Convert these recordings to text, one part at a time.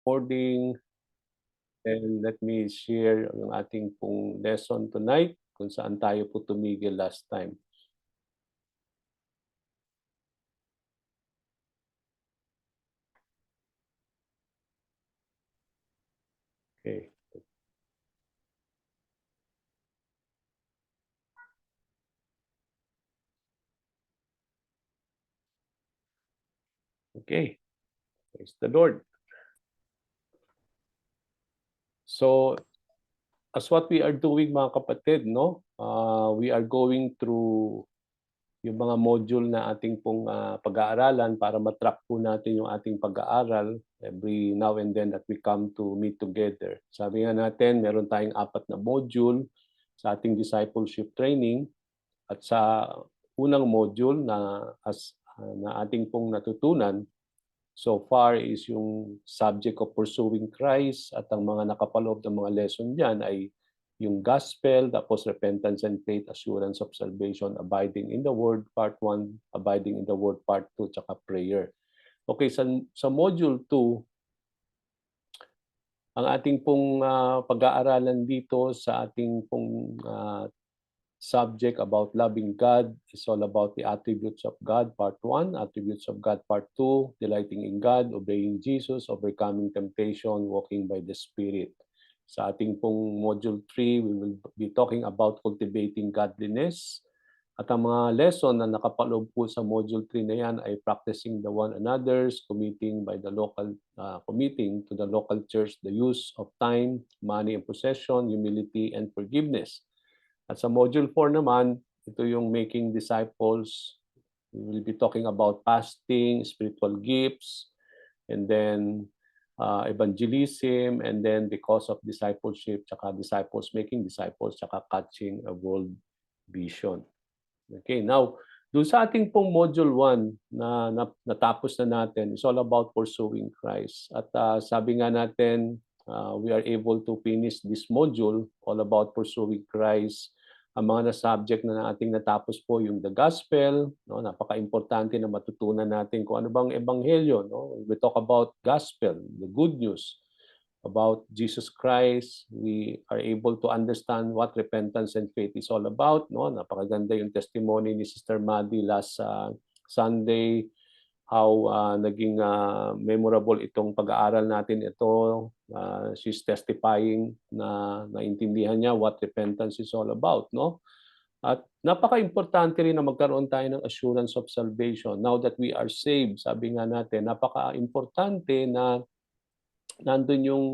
recording, and let me share yung ating pong lesson tonight kung saan tayo po tumigil last time. Okay. Okay. Praise the Lord. So, as what we are doing mga kapatid, no? We are going through yung mga module na ating pong pag-aaralan para matrack po natin yung ating pag-aaral every now and then that we come to meet together. Sabi nga natin, meron tayong 4 na module sa ating discipleship training at sa unang module na ating pong natutunan so far is yung subject of pursuing Christ at ang mga nakapaloob ng mga lesson diyan ay yung gospel, tapos repentance and faith, assurance of salvation, abiding in the word, part 1, abiding in the word, part 2, tsaka prayer. Okay, sa module 2, ang ating pong pag-aaralan dito sa ating pong subject about loving God is all about the attributes of God, part 1, attributes of God, part 2, delighting in God, obeying Jesus, overcoming temptation, walking by the Spirit. Sa ating pong module 3, we will be talking about cultivating godliness. At ang mga lesson na nakapaloob po sa module 3 na yan ay practicing the one another's, committing to the local church, the use of time, money and possession, humility and forgiveness. At sa module 4 naman, ito yung making disciples. We will be talking about fasting, spiritual gifts, and then evangelism, and then the cause of discipleship, tsaka disciples making disciples, tsaka catching a world vision. Okay, now, doon sa ating pong module 1 na natapos na natin, it's all about pursuing Christ. At sabi nga natin, we are able to finish this module all about pursuing Christ. Ang mga na-subject na ating natapos po yung the gospel, no? Napaka-importante na matutunan natin kung ano bang ebanghelyo. No? We talk about gospel, the good news about Jesus Christ. We are able to understand what repentance and faith is all about. No? Napakaganda yung testimony ni Sister Maddie last Sunday, how naging memorable itong pag-aaral natin ito. She's testifying na naintindihan niya what repentance is all about, no? At napaka-importante rin na magkaroon tayo ng assurance of salvation. Now that we are saved, sabi nga natin, napaka-importante na nandun yung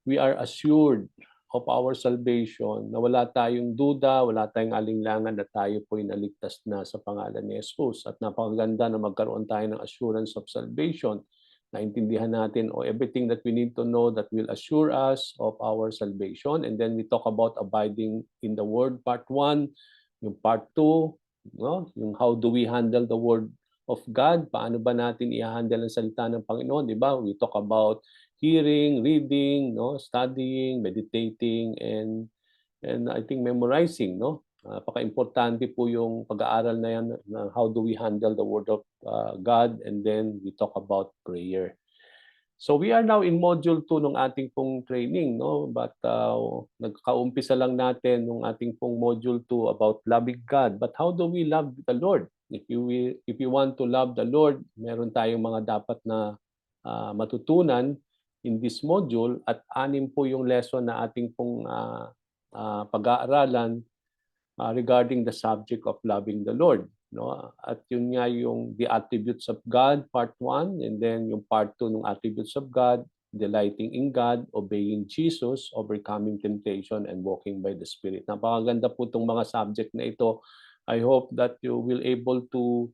we are assured of our salvation, na wala tayong duda, wala tayong alinlangan na tayo po'y naligtas na sa pangalan ni Jesus. At napakaganda na magkaroon tayo ng assurance of salvation. Naintindihan natin everything that we need to know that will assure us of our salvation. And then we talk about abiding in the Word, part 1. Yung part 2, no? Yung how do we handle the Word of God? Paano ba natin i-handle ang salita ng Panginoon? Di ba? We talk about hearing, reading, no, studying, meditating, and I think memorizing, no. Napaka-importante po yung pag-aaral na yan na how do we handle the Word of God, and then we talk about prayer. So we are now in module 2 ng ating pong training, no? But nagkaumpisa lang natin ng ating pong module 2 about loving God. But how do we love the Lord? If you want to love the Lord, meron tayong mga dapat na matutunan in this module, at 6 po yung lesson na ating pong pag-aaralan regarding the subject of loving the Lord. No? At yun nga yung the attributes of God, part 1, and then yung part 2 ng attributes of God, delighting in God, obeying Jesus, overcoming temptation, and walking by the Spirit. Napakaganda po itong mga subject na ito. I hope that you will able to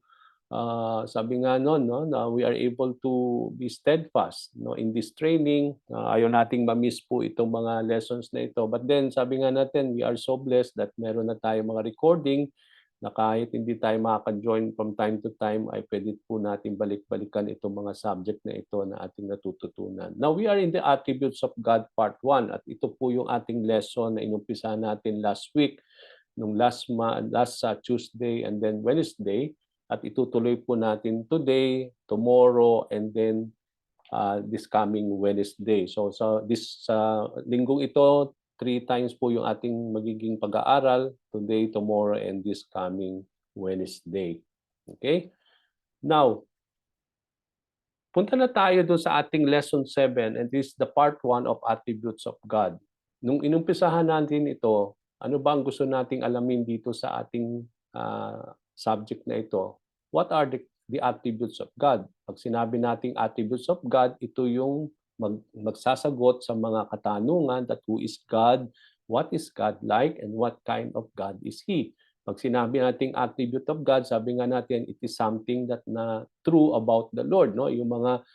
sabi nga noon, no, na we are able to be steadfast, no, in this training. Ayaw nating ma-miss po itong mga lessons na ito. But then sabi nga natin, we are so blessed that meron na tayong mga recording na kahit hindi tayo makaka-join from time to time, ay pwede po natin balik-balikan itong mga subject na ito na ating natututunan. Now, we are in the attributes of God part 1, at ito po yung ating lesson na inumpisahan natin last week, nung last Tuesday and then Wednesday. At itutuloy po natin today, tomorrow, and then this coming Wednesday. So this linggong ito, 3 times po yung ating magiging pag-aaral, today, tomorrow, and this coming Wednesday. Okay? Now, punta na tayo doon sa ating lesson 7, and this is the part 1 of attributes of God. Nung inumpisahan natin ito, ano ba ang gusto nating alamin dito sa ating subject na ito? What are the attributes of God? Pag sinabi nating attributes of God, ito yung magsasagot sa mga katanungan that who is God, what is God like, and what kind of God is He. Pag sinabi nating attribute of God, sabi nga natin, it is something that na true about the Lord. No? Yung mga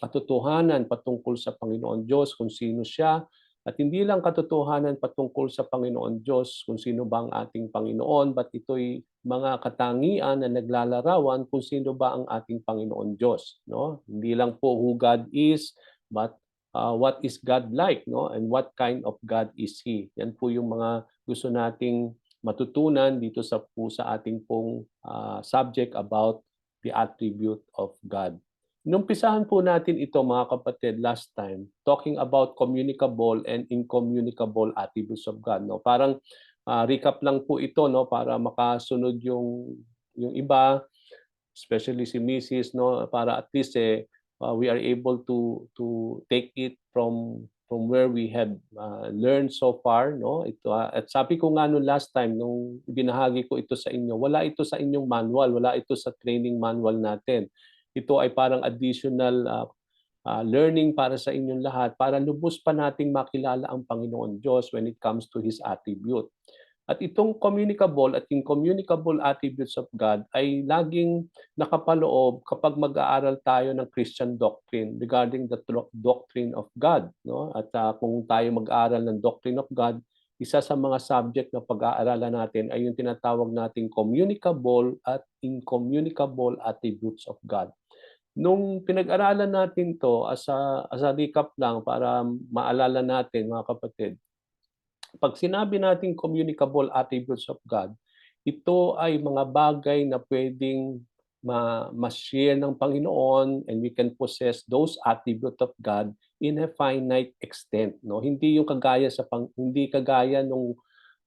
katotohanan patungkol sa Panginoon Diyos, kung sino siya, at hindi lang katotohanan patungkol sa Panginoon Diyos, kung sino ba ang ating Panginoon, but ito'y mga katangian na naglalarawan kung sino ba ang ating Panginoon Diyos. No? Hindi lang po who God is, but what is God like, no? And what kind of God is He. Yan po yung mga gusto nating matutunan dito sa ating pong subject about the attribute of God. Numpisahan po natin ito mga kapatid last time, talking about communicable and incommunicable attributes of God. No? Parang recap lang po ito, no, para makasunod yung iba, especially si Mrs., no, para at least we are able to take it from where we had learned so far, no. Ito at sabi ko nga no last time nung binahagi ko ito sa inyo, wala ito sa inyong manual, wala ito sa training manual natin. Ito ay parang additional learning para sa inyong lahat para lubos pa nating makilala ang Panginoon Diyos when it comes to His attribute. At itong communicable at incommunicable attributes of God ay laging nakapaloob kapag mag-aaral tayo ng Christian doctrine regarding the doctrine of God. No? At kung tayo mag-aaral ng doctrine of God, isa sa mga subject na pag-aaralan natin ay yung tinatawag nating communicable at incommunicable attributes of God. Nung pinag-aralan natin to as a recap lang para maalala natin mga kapatid, pag sinabi nating communicable attributes of God, ito ay mga bagay na pwedeng ma-share ng Panginoon, and we can possess those attributes of God in a finite extent. No? Hindi yung kagaya hindi kagaya nung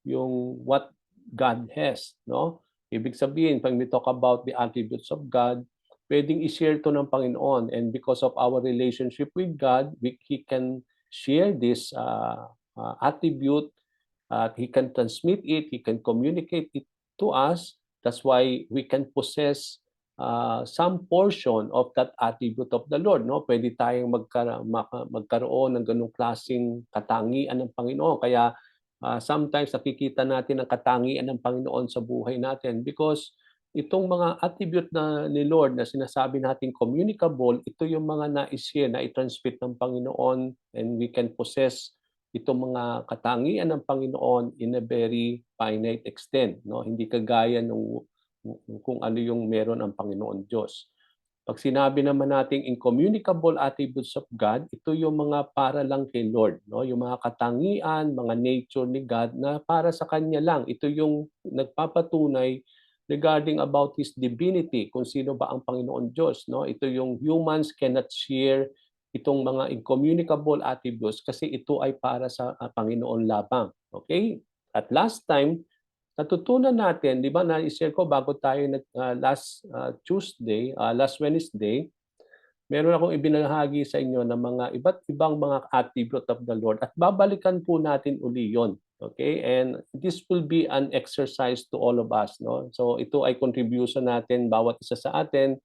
yung what God has. No? Ibig sabihin, pag we talk about the attributes of God, pwedeng i-share to ng Panginoon, and because of our relationship with God, He can share this attribute. He can transmit it, He can communicate it to us. That's why we can possess some portion of that attribute of the Lord. No? Pwede tayong magkaroon ng ganung klaseng katangian ng Panginoon. Kaya sometimes nakikita natin ang katangian ng Panginoon sa buhay natin because itong mga attribute na ni Lord na sinasabi nating communicable, ito yung mga na-share, na i-transmit ng Panginoon, and we can possess itong mga katangian ng Panginoon in a very finite extent. No? Hindi kagaya nung kung ano yung meron ang Panginoon Diyos. Pag sinabi naman nating incommunicable attributes of God, ito yung mga para lang kay Lord. No? Yung mga katangian, mga nature ni God na para sa Kanya lang. Ito yung nagpapatunay regarding about His divinity, kung sino ba ang Panginoon Diyos. No? Ito yung humans cannot share itong mga incommunicable attributes kasi ito ay para sa Panginoon lamang. Okay? At last time, natutunan natin, di ba, na-share ko bago tayo last last Wednesday, meron akong ibinahagi sa inyo ng mga iba't ibang mga attribute of the Lord at babalikan po natin uli yon. Okay? And this will be an exercise to all of us. No? So ito ay contribution natin, bawat isa sa atin.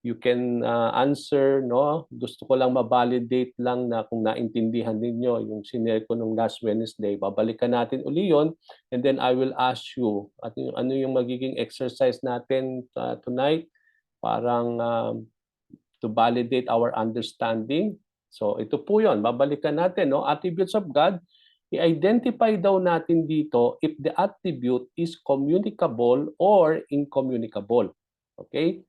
You can answer. No? Gusto ko lang ma-validate lang na kung naintindihan ninyo yung sinare ko nung last Wednesday. Babalikan natin uli yon. And then I will ask you at ano yung magiging exercise natin tonight. Parang to validate our understanding. So ito po yon, babalikan natin. No? Attributes of God, i-identify daw natin dito if the attribute is communicable or incommunicable. Okay?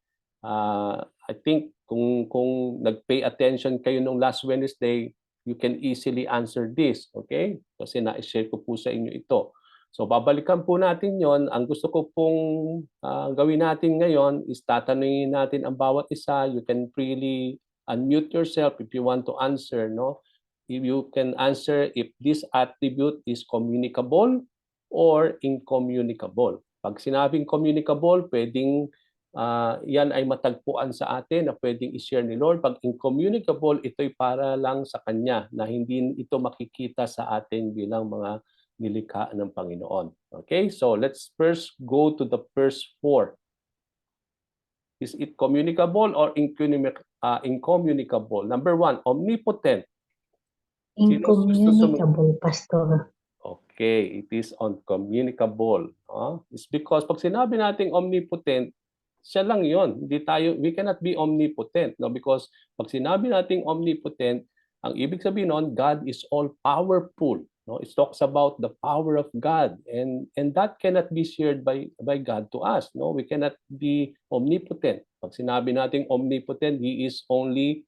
I think kung nag-pay attention kayo nung last Wednesday, you can easily answer this. Okay? Kasi na-share ko po sa inyo ito. So babalikan po natin yon. Ang gusto ko pong gawin natin ngayon is tatanungin natin ang bawat isa. You can freely unmute yourself if you want to answer, no? If you can answer if this attribute is communicable or incommunicable. Pag sinabing communicable, pwedeng yan ay matagpuan sa atin na pwedeng i-share ni Lord. Pag incommunicable, ito'y para lang sa Kanya na hindi ito makikita sa atin bilang mga nilikha ng Panginoon. Okay, so let's first go to the first 4. Is it communicable or incommunicable? Number 1, omnipotent. Incommunicable, Pastor. Okay, it is uncommunicable. It's because pag sinabi nating omnipotent, siya lang yon. We cannot be omnipotent, no? Because pag sinabi nating omnipotent, ang ibig sabihin noon, God is all powerful. No, it talks about the power of God, and that cannot be shared by God to us. No, we cannot be omnipotent. Pag sinabi nating omnipotent, He is only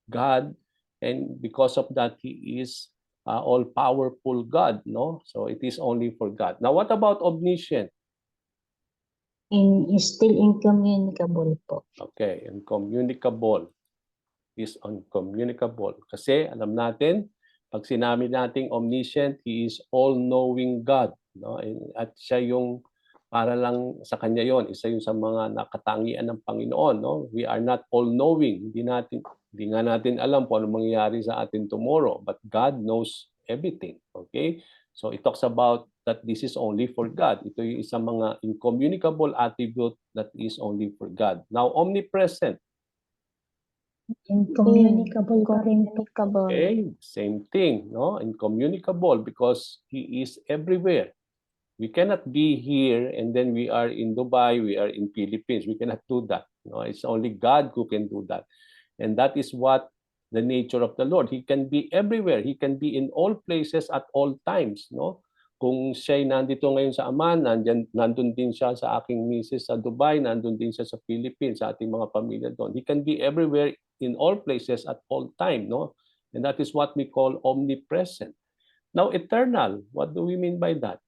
God, and because of that, He is all powerful God. No, so it is only for God. Now, what about omniscient? Still incommunicable po. Okay, incommunicable is uncommunicable. Kasi alam natin, pag sinabi nating omniscient, He is all-knowing God. No? At siya yung, para lang sa Kanya yon, isa yung sa mga nakatangian ng Panginoon. No? We are not all-knowing. Hindi nga natin alam kung ano mangyayari sa atin tomorrow. But God knows everything. Okay? So it talks about that this is only for God. Ito yung isang mga incommunicable attribute that is only for God. Now, omnipresent. Incommunicable. Okay, same thing, no? Incommunicable because He is everywhere. We cannot be here and then we are in Dubai, we are in Philippines. We cannot do that. No, it's only God who can do that. And that is what the nature of the Lord. He can be everywhere. He can be in all places at all times, no? Kung siya'y nandito ngayon sa Amman, nandun din siya sa aking misis sa Dubai, nandun din siya sa Philippines, sa ating mga pamilya doon. He can be everywhere in all places at all time, no? And that is what we call omnipresent. Now, eternal, what do we mean by that?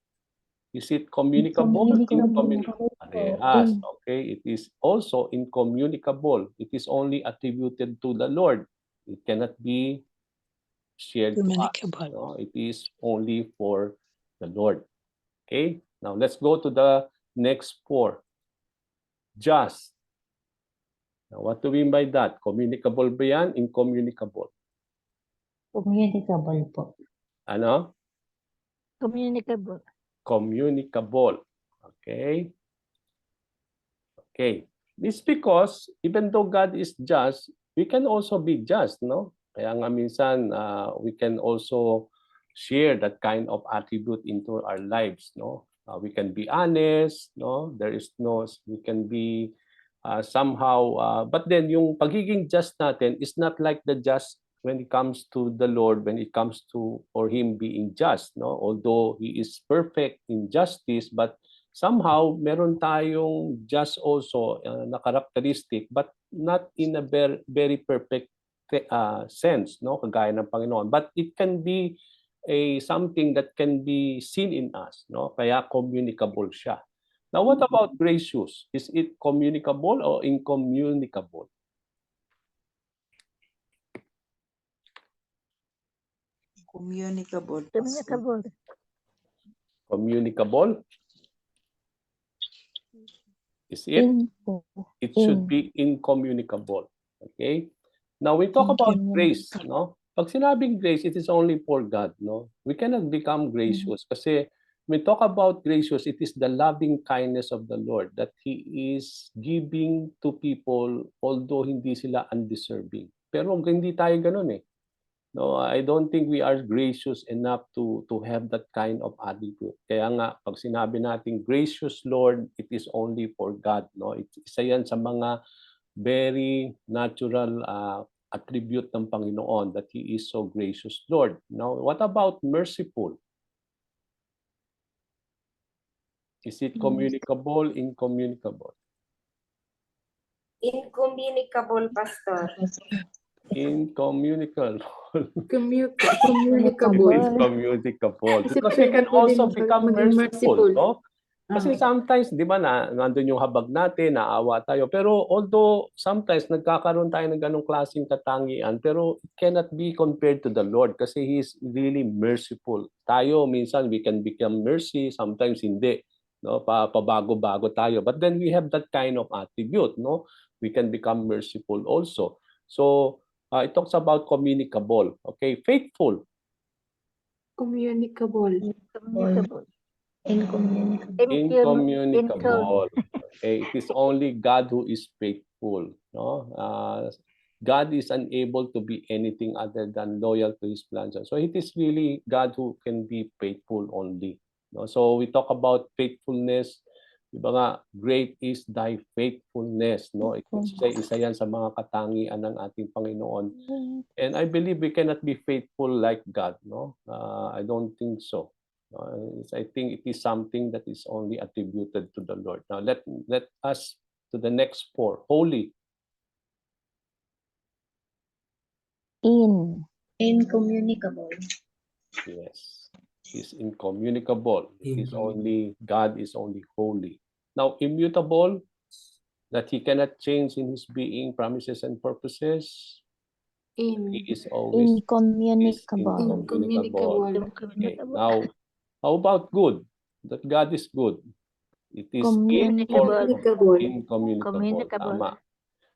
Is it communicable? Incommunicable. Yes, okay. It is also incommunicable. It is only attributed to the Lord. It cannot be shared to us. No? It is only for the Lord. Okay? Now, let's go to the next 4. Just. Now, what do we mean by that? Communicable ba yan? Incommunicable? Communicable po. Ano? Communicable. Communicable. Okay? Okay. This because even though God is just, we can also be just, no? Kaya nga minsan, we can also share that kind of attribute into our lives, no? We can be honest, no? We can be somehow, but then yung pagiging just natin is not like the just when it comes to the Lord, when it comes to for Him being just, no? Although He is perfect in justice, but somehow meron tayong just also na characteristic, but not in a very perfect sense, no? Kagaya ng Panginoon. But it can be something that can be seen in us, no? Kaya communicable siya. Now, what about gracious? Is it communicable or incommunicable? Communicable. Communicable? Is it? It should be incommunicable. Okay? Now, we talk about grace, no? Pag sinabing grace, it is only for God, no? We cannot become gracious kasi when we talk about gracious, it is the loving kindness of the Lord that He is giving to people although hindi sila undeserving. Pero hindi tayo ganun eh. No, I don't think we are gracious enough to have that kind of attitude. Kaya nga, pag sinabi natin gracious Lord, it is only for God. No? Isa yan sa mga very natural attribute ng Panginoon that He is so gracious Lord. Now, what about merciful? Is it communicable, incommunicable? Incommunicable, Pastor. Incommunicable. Communicable. Incommunicable. Because we can also become merciful. No? Kasi sometimes, di ba, nandun yung habag natin, naawa tayo. Pero although sometimes nagkakaroon tayo ng ganong klaseng katangian, pero it cannot be compared to the Lord kasi He is really merciful. Tayo, minsan, we can become mercy, sometimes hindi. No? Pabago-bago tayo. But then we have that kind of attribute. No? We can become merciful also. So, it talks about communicable. Okay, faithful. Communicable. Communicable. Incommunicable. Incommunicable. Okay, it is only God who is faithful. No, God is unable to be anything other than loyal to His plans. So it is really God who can be faithful only. No, so we talk about faithfulness. Diba nga, great is thy faithfulness. No, isa yan sa mga katangian ng ating Panginoon. And I believe we cannot be faithful like God. No, I don't think so. I think it is something that is only attributed to the Lord. Now let us to the next 4. Holy. Incommunicable. Yes. Is incommunicable. It is only God is only holy. Now immutable, that He cannot change in His being, promises and purposes. He is always Incommunicable. Okay. Now, how about good? That God is good. It is Communicable. incommunicable. Tama.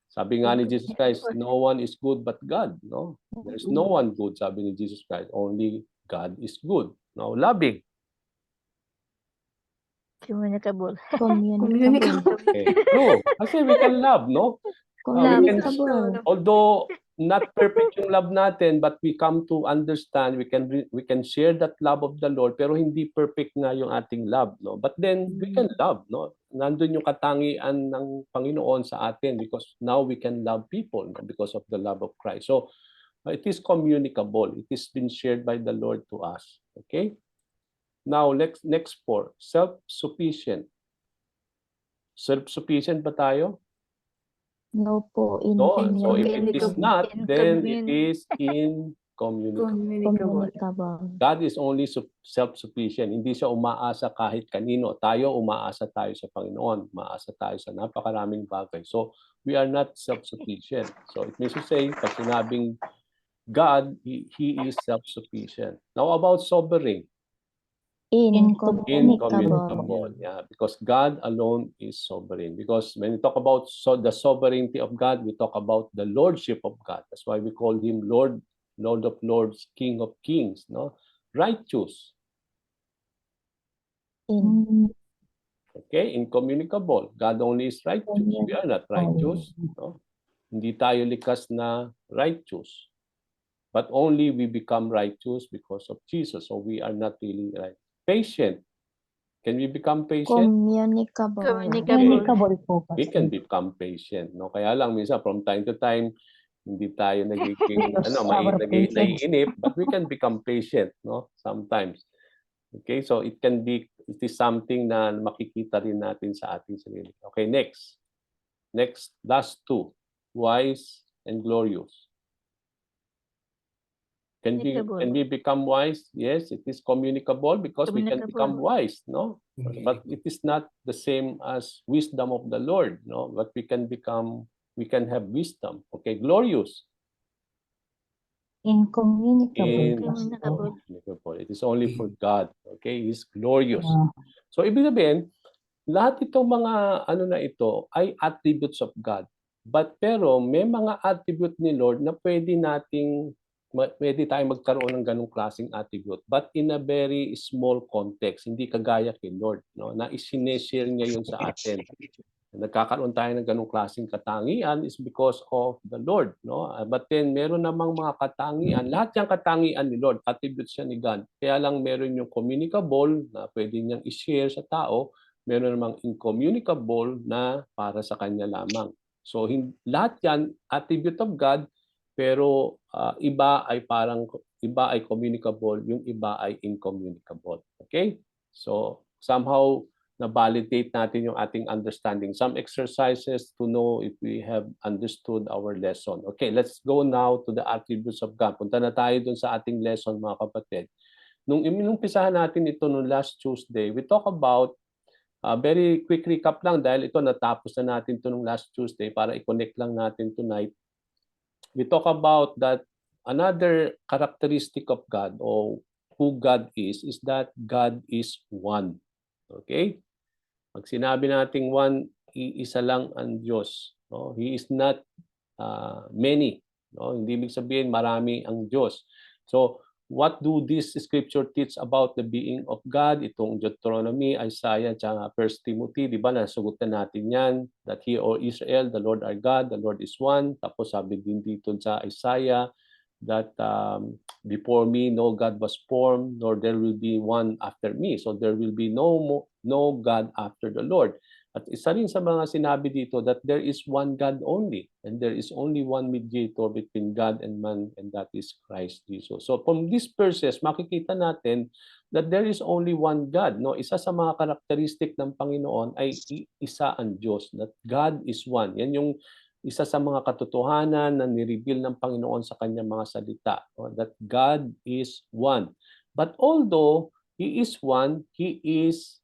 Sabi nga ni Jesus Christ, no one is good but God. No, there's no one good. Sabi ni Jesus Christ, only God is good. Now, loving. Communicable. Okay. True. Kasi we can love, no? We can, although not perfect yung love natin, but we come to understand, we can share that love of the Lord, pero hindi perfect nga yung ating love, no? But then we can love, no? Nandun yung katangian ng Panginoon sa atin because now we can love people, no? Because of the love of Christ. So it is communicable. It is been shared by the Lord to us. Okay? Now next 4, self-sufficient. Self-sufficient ba tayo? No po. No, so if it is not, then it Incommunicable. is incommunicable. God is only self-sufficient. Hindi siya umaasa kahit kanino. Tayo, umaasa tayo sa Panginoon. Umaasa tayo sa napakaraming bagay. So, we are not self-sufficient. So, it means to say, pag sinabing God, He is self-sufficient. Now, about sovereign. Incommunicable. Yeah, because God alone is sovereign. Because when we talk about the sovereignty of God, we talk about the lordship of God. That's why we call Him Lord, Lord of Lords, King of Kings. No, righteous. Okay, incommunicable. God only is righteous. We are not righteous. No? Hindi tayo likas na righteous. But only we become righteous because of Jesus. So we are not really right. Patient. Can we become patient? Communicable po. We can become patient. No? Kaya lang minsan from time to time, hindi tayo nagiging naiinip, but we can become patient, no? Sometimes. Okay, so it is something na makikita rin natin sa ating sarili. Okay, next. Last 2. Wise and glorious. Can we become wise? Yes, it is communicable because we can become wise, no? But it is not the same as wisdom of the Lord, no? But we can have wisdom. Okay, glorious. Incommunicable. It is only for God. Okay, He's glorious. So ibig sabihin, lahat itong mga ano na ito ay attributes of God. Pero may mga attribute ni Lord na pwede tayong magkaroon ng ganong klaseng attribute, but in a very small context, hindi kagaya kay Lord, no? Na isineshare niya yun sa atin. Nagkakaroon tayo ng ganong klaseng katangian is because of the Lord, no? But then meron namang mga katangian, lahat yung katangian ni Lord, attributes siya ni God. Kaya lang meron yung communicable na pwede niyang i-share sa tao, meron namang incommunicable na para sa kanya lamang. So lahat yan attribute of God, pero iba ay communicable, yung iba ay incommunicable. Okay? So somehow na-validate natin yung ating understanding. Some exercises to know if we have understood our lesson. Okay, let's go now to the attributes of God. Punta na tayo dun sa ating lesson, mga kapatid. Nung inumpisahan natin ito nung last Tuesday, we talk about Very quick recap lang dahil ito natapos na natin ito nung last Tuesday para i-connect lang natin tonight. We talk about that another characteristic of God or who God is that God is one. Okay? Pag sinabi nating one, iisa lang ang Diyos. No? He is not many. No? Hindi ibig sabihin marami ang Diyos. So, what do this scripture teach about the being of God? Itong Deuteronomy, Isaiah, tsaka 1 Timothy, di ba? Nasugutan natin yan. That He, O Israel, the Lord our God, the Lord is one. Tapos sabi din dito sa Isaiah, that before me no God was formed, nor there will be one after me. So there will be no God after the Lord. At isa rin sa mga sinabi dito that there is one God only, and there is only one mediator between God and man, and that is Christ Jesus. So from these verses, makikita natin that there is only one God. No, isa sa mga karakteristik ng Panginoon ay isa ang Diyos. That God is one. Yan yung isa sa mga katotohanan na nireveal ng Panginoon sa kanyang mga salita. No? That God is one. But although He is one, He is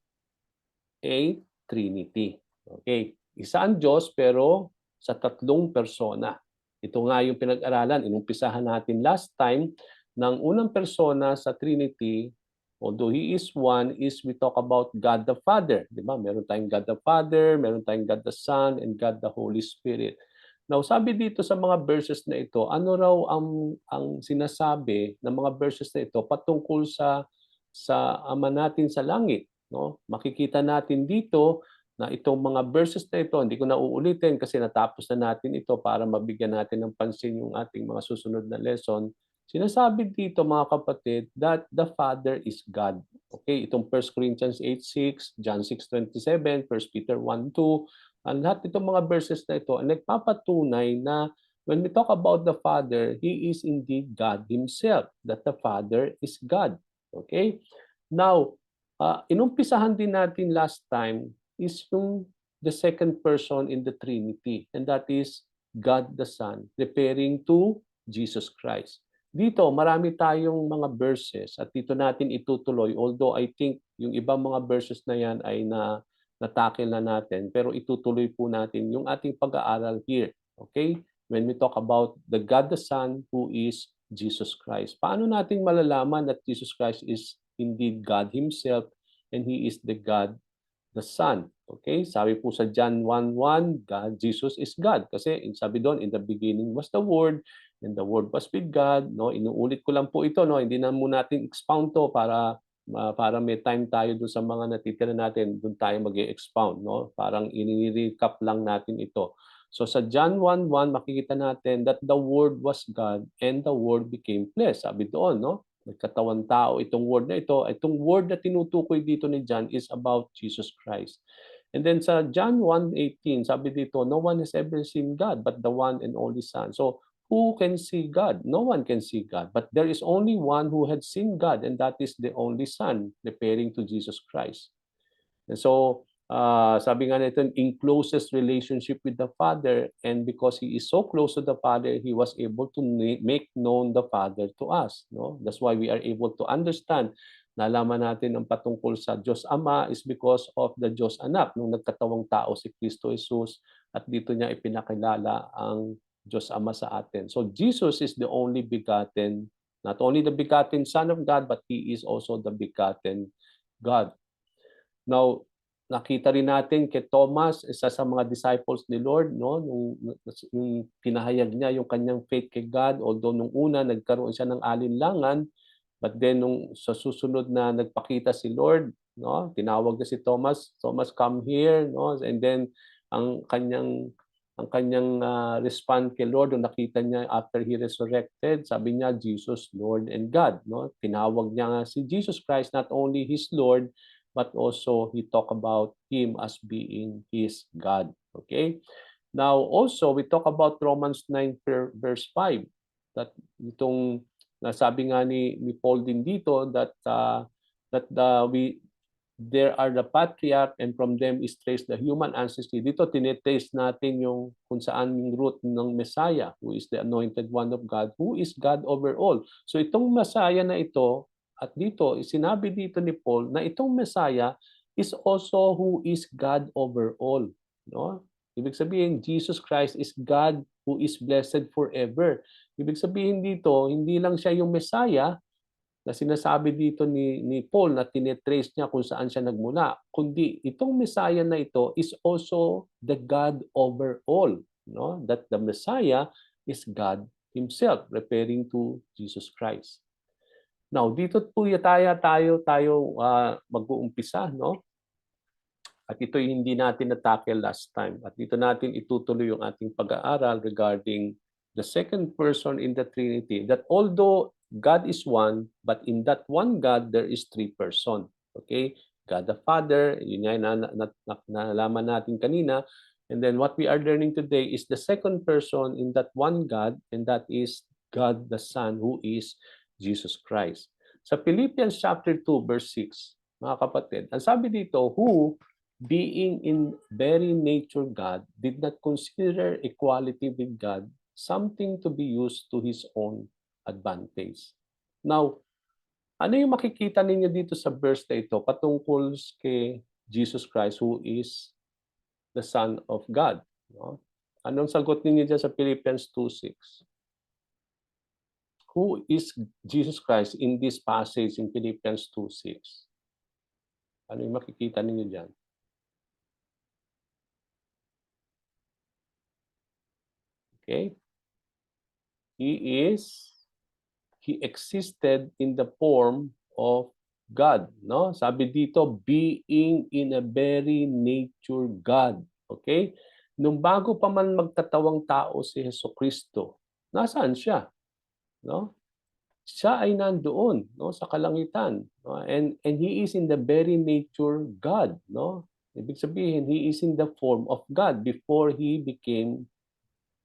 a Trinity. Okay, isa ang Diyos pero sa tatlong persona. Ito nga yung pinag-aralan, inumpisahan natin last time ng unang persona sa Trinity, although He is one, is we talk about God the Father. Di ba? Meron tayong God the Father, meron tayong God the Son, and God the Holy Spirit. Now, sabi dito sa mga verses na ito, ano raw ang sinasabi ng mga verses na ito patungkol sa Ama natin sa langit? No? Makikita natin dito na itong mga verses na ito, hindi ko na uulitin kasi natapos na natin ito para mabigyan natin ng pansin yung ating mga susunod na lesson. Sinasabi dito mga kapatid that the Father is God. Okay, itong 1 Corinthians 8:6, John 6:27, 1 Peter 1:2, ang lahat itong mga verses na ito ay nagpapatunay na when we talk about the Father, He is indeed God Himself, that the Father is God. Okay? Now, inumpisahan din natin last time is yung the second person in the Trinity, and that is God the Son, referring to Jesus Christ. Dito, marami tayong mga verses at dito natin itutuloy, although I think yung ibang mga verses na yan ay natakil na natin, pero itutuloy po natin yung ating pag-aaral here. Okay? When we talk about the God the Son who is Jesus Christ. Paano natin malalaman that Jesus Christ is indeed God Himself and He is the God the Son? Okay? Sabi po sa John 1:1, God, Jesus is God. Kasi sabi doon, in the beginning was the Word, and the Word was with God. No? Inuulit ko lang po ito. No? Hindi na muna natin expound to para may time tayo doon sa mga natitira natin, doon tayo mag-expound. No? Parang i-recap lang natin ito. So sa John 1:1, makikita natin that the Word was God and the Word became flesh. Sabi doon, no? Nagkatawan tao itong word na ito. Itong word na tinutukoy dito ni John is about Jesus Christ. And then sa John 1:18, sabi dito, no one has ever seen God but the one and only Son. So who can see God? No one can see God. But there is only one who had seen God, and that is the only Son, referring to Jesus Christ. And so, sabi nga nito, in closest relationship with the Father, and because He is so close to the Father, He was able to make known the Father to us. No? That's why we are able to understand. Nalaman natin ang patungkol sa Diyos Ama is because of the Diyos Anak, nung nagkatawang tao si Kristo Jesus, at dito niya ipinakilala ang Diyos Ama sa atin. So Jesus is the only begotten, not only the begotten Son of God, but He is also the begotten God. Now, nakita rin natin kay Thomas, isa sa mga disciples ni Lord, no, nung pinahayag niya yung kanyang faith kay God, although nung una nagkaroon siya ng alinlangan, but then nung sa susunod na nagpakita si Lord, no, tinawag na si Thomas, Thomas, come here, no, and then ang kanyang response kay Lord nung nakita niya after He resurrected, sabi niya, Jesus, Lord and God. No? Tinawag niya nga si Jesus Christ not only His Lord, but also He talked about Him as being His God. Okay? Now, also, we talk about Romans 9 verse 5. That itong nasabi nga ni Paul din dito that there are the patriarch and from them is traced the human ancestry. Dito tinetrace natin yung kung saan yung root ng Messiah, who is the anointed one of God, who is God over all. So itong Messiah na ito, at dito, sinabi dito ni Paul na itong Messiah is also who is God over all. No? Ibig sabihin, Jesus Christ is God who is blessed forever. Ibig sabihin dito, hindi lang siya yung Messiah na sinasabi dito ni Paul na tinetrace niya kung saan siya nagmula, kundi itong Messiah na ito is also the God over all. No? That the Messiah is God Himself, referring to Jesus Christ. Now, dito po tayo mag-uumpisa, no? At ito hindi natin na-tackle last time. At dito natin itutuloy yung ating pag-aaral regarding the second person in the Trinity, that although God is one, but in that one God, there is three person. Okay? God the Father, yun nga nalaman natin kanina. And then what we are learning today is the second person in that one God, and that is God the Son, who is Jesus Christ. Sa Philippians chapter 2, verse 6, mga kapatid, ang sabi dito, who being in very nature God, did not consider equality with God something to be used to his own advantage. Now, ano yung makikita ninyo dito sa verse na ito patungkol kay Jesus Christ who is the Son of God? No? Anong sagot ninyo dyan sa Philippians 2:6? Who is Jesus Christ in this passage in Philippians 2:6? Ano yung makikita ninyo dyan? Okay? He existed in the form of God, no? Sabi dito, being in a very nature God. Okay? Nung bago pa man magkatawang tao si Jesucristo, nasaan siya? No? Siya ay nandoon, no, sa kalangitan, no? And he is in the very nature God, no? Ibig sabihin, he is in the form of God before he became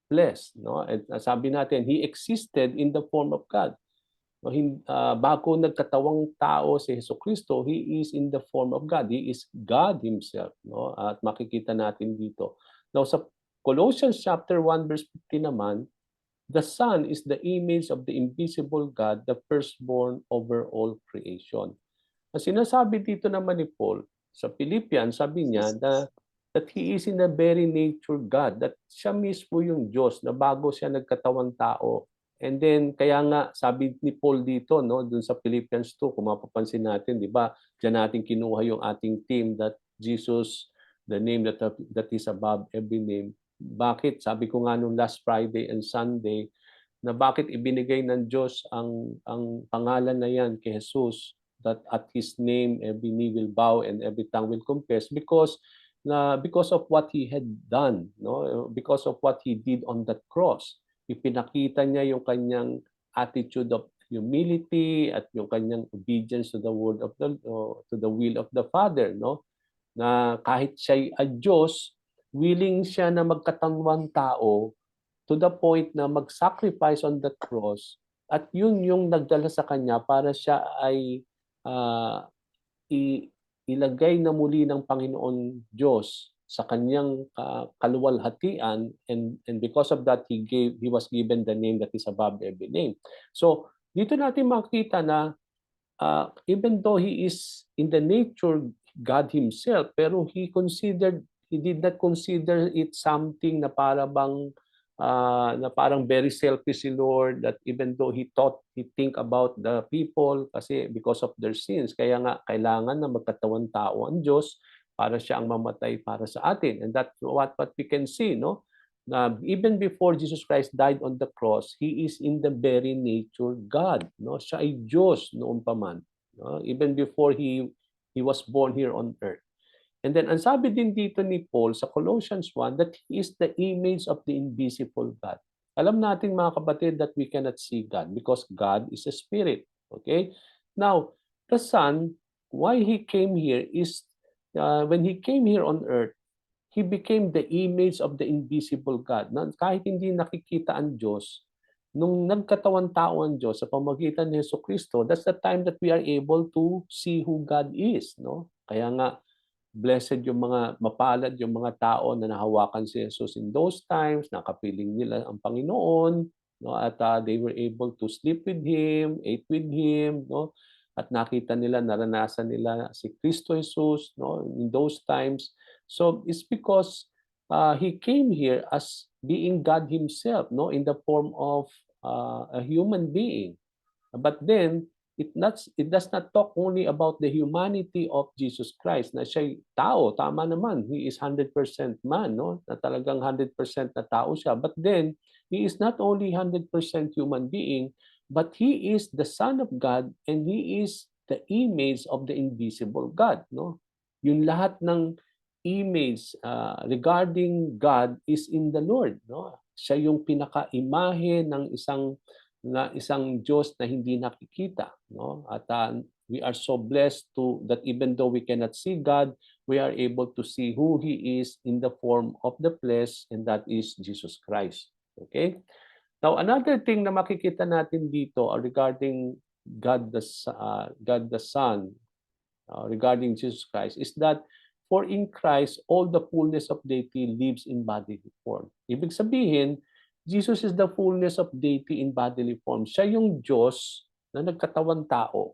flesh, no? At sabi natin, he existed in the form of God. No, bago nagkatawang tao si Jesucristo, he is in the form of God. He is God himself, no? At makikita natin dito. Now sa Colossians chapter 1 verse 15 naman, the Son is the image of the invisible God, the firstborn over all creation. Ang sinasabi dito naman ni Paul sa Philippians, sabi niya na that he is in the very nature God, that siya mismo yung Diyos na bago siya nagkatawang tao. And then, kaya nga, sabi ni Paul dito, no, dun sa Philippians 2, kung mapapansin natin, di ba, diyan natin kinuha yung ating theme that Jesus, the name that is above every name. Bakit? Sabi ko nga nung last Friday and Sunday, na bakit ibinigay ng Diyos ang pangalan na yan kay Jesus, that at His name every knee will bow and every tongue will confess, because of what He had done, no? Because of what He did on that cross. Ipinakita niya yung kanyang attitude of humility at yung kanyang obedience to the word of to the will of the Father, no? Na kahit siya ay Diyos, willing siya na magkatawang tao to the point na mag-sacrifice on the cross, at yun yung nagdala sa kanya para siya ay ilagay na muli ng Panginoon Diyos sa kanyang kaluwalhatian, and because of that he was given the name that is above every name. So dito natin makita na even though he is in the nature God himself, pero he did not consider it something na parang very selfish si Lord, that even though he think about the people kasi because of their sins, kaya nga kailangan na magkatawang tao ang Diyos para siya ang mamatay para sa atin. And that's what we can see, no? Na even before Jesus Christ died on the cross, he is in the very nature God, no? Siya ay Diyos noon pa man, no? Even before he was born here on earth. And then, ang sabi din dito ni Paul sa Colossians 1, that he is the image of the invisible God. Alam natin mga kapatid that we cannot see God because God is a spirit. Okay? Now, the Son, why he came here is, when he came here on earth, he became the image of the invisible God. Na, kahit hindi nakikita ang Diyos, nung nagkatawan tao ang Diyos sa pamamagitan ni Jesucristo, that's the time that we are able to see who God is. No? Kaya nga, blessed yung mga, mapalad yung mga tao na nahawakan si Jesus in those times, nakapiling nila ang Panginoon, no? At they were able to sleep with Him, ate with Him, no? at nakita nila, naranasan nila si Kristo Jesus, no, in those times. So it's because he came here as being God himself, no, in the form of a human being. But then it does not talk only about the humanity of Jesus Christ, na siya'y tao, tama naman, he is 100% man, no, na talagang 100% na tao siya. But then he is not only 100% human being, but he is the Son of God, and he is the image of the invisible God, no. Yung lahat ng image regarding God is in the Lord, no. Siya yung pinaka-imahe ng isang Diyos na hindi nakikita, no? At we are so blessed to that even though we cannot see God, we are able to see who he is in the form of the flesh, and that is Jesus Christ. Okay? Now, another thing na makikita natin dito regarding God the Son, regarding Jesus Christ, is that for in Christ all the fullness of deity lives in bodily form. Ibig sabihin, Jesus is the fullness of deity in bodily form. Siya yung Diyos na nagkatawang tao.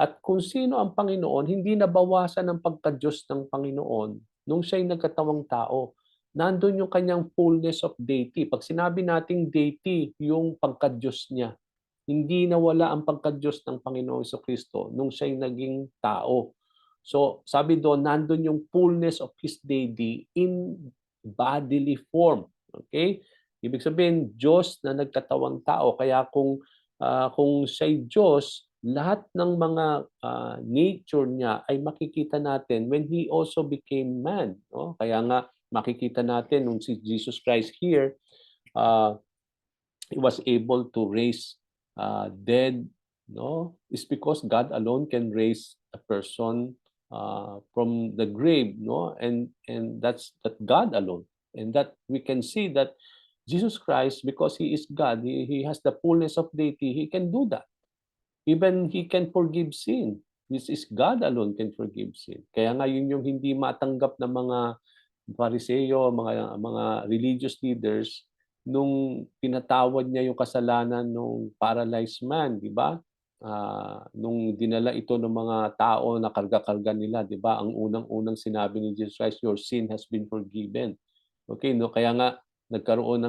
At kung sino ang Panginoon, hindi nabawasan ng pagka-Diyos ng Panginoon nung siya'y nagkatawang tao. Nandun yung kanyang fullness of deity. Pag sinabi nating deity, yung pagka-Diyos niya. Hindi nawala ang pagka-Diyos ng Panginoon Kristo nung siya'y naging tao. So, sabi doon, nandun yung fullness of His deity in bodily form. Okay? Ibig sabihin, Diyos na nagkatawang tao. Kaya kung siya'y Diyos, lahat ng mga nature niya ay makikita natin when He also became man. No? Kaya nga, makikita natin nung si Jesus Christ here, He was able to raise dead. No? It's because God alone can raise a person from the grave. No? And that's that God alone. And that we can see that Jesus Christ, because He is God, He has the fullness of deity, He can do that. Even He can forgive sin. This is God alone can forgive sin. Kaya nga yun yung hindi matanggap ng mga Pariseo, mga religious leaders, nung pinatawad niya yung kasalanan nung paralyzed man, di ba? Nung dinala ito ng mga tao na karga-karga nila, di ba? Ang unang-unang sinabi ni Jesus Christ, your sin has been forgiven. Okay, no? Kaya nga nagkaroon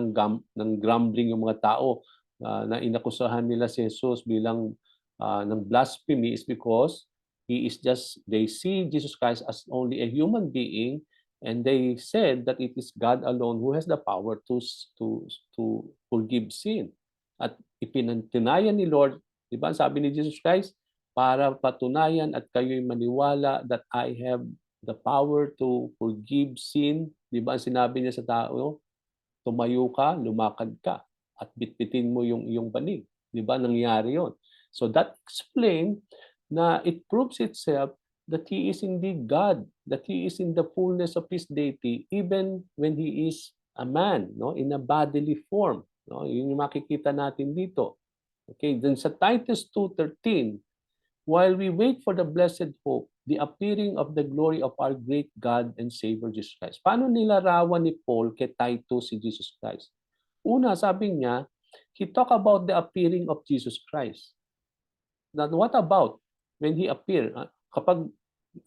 ng grumbling yung mga tao na inakusahan nila si Jesus bilang ng blasphemy is because they see Jesus Christ as only a human being, and they said that it is God alone who has the power to forgive sin. At ipinatunayan ni Lord, di ba, sabi ni Jesus Christ, para patunayan at kayo'y maniwala that I have the power to forgive sin. Di ba, sinabi niya sa tao, tumayo ka, lumakad ka, at bitbitin mo yung iyong banig. Di ba? Nangyari yon. So that explains na it proves itself that He is indeed God, that He is in the fullness of His deity, even when He is a man, no, in a bodily form. No? Yun yung makikita natin dito. Okay, then sa Titus 2:13, while we wait for the blessed hope, the appearing of the glory of our great God and Savior Jesus Christ. Paano nilarawan ni Paul kay Titus si Jesus Christ? Una, sabi niya, he talked about the appearing of Jesus Christ. Now, what about when He appeared? Kapag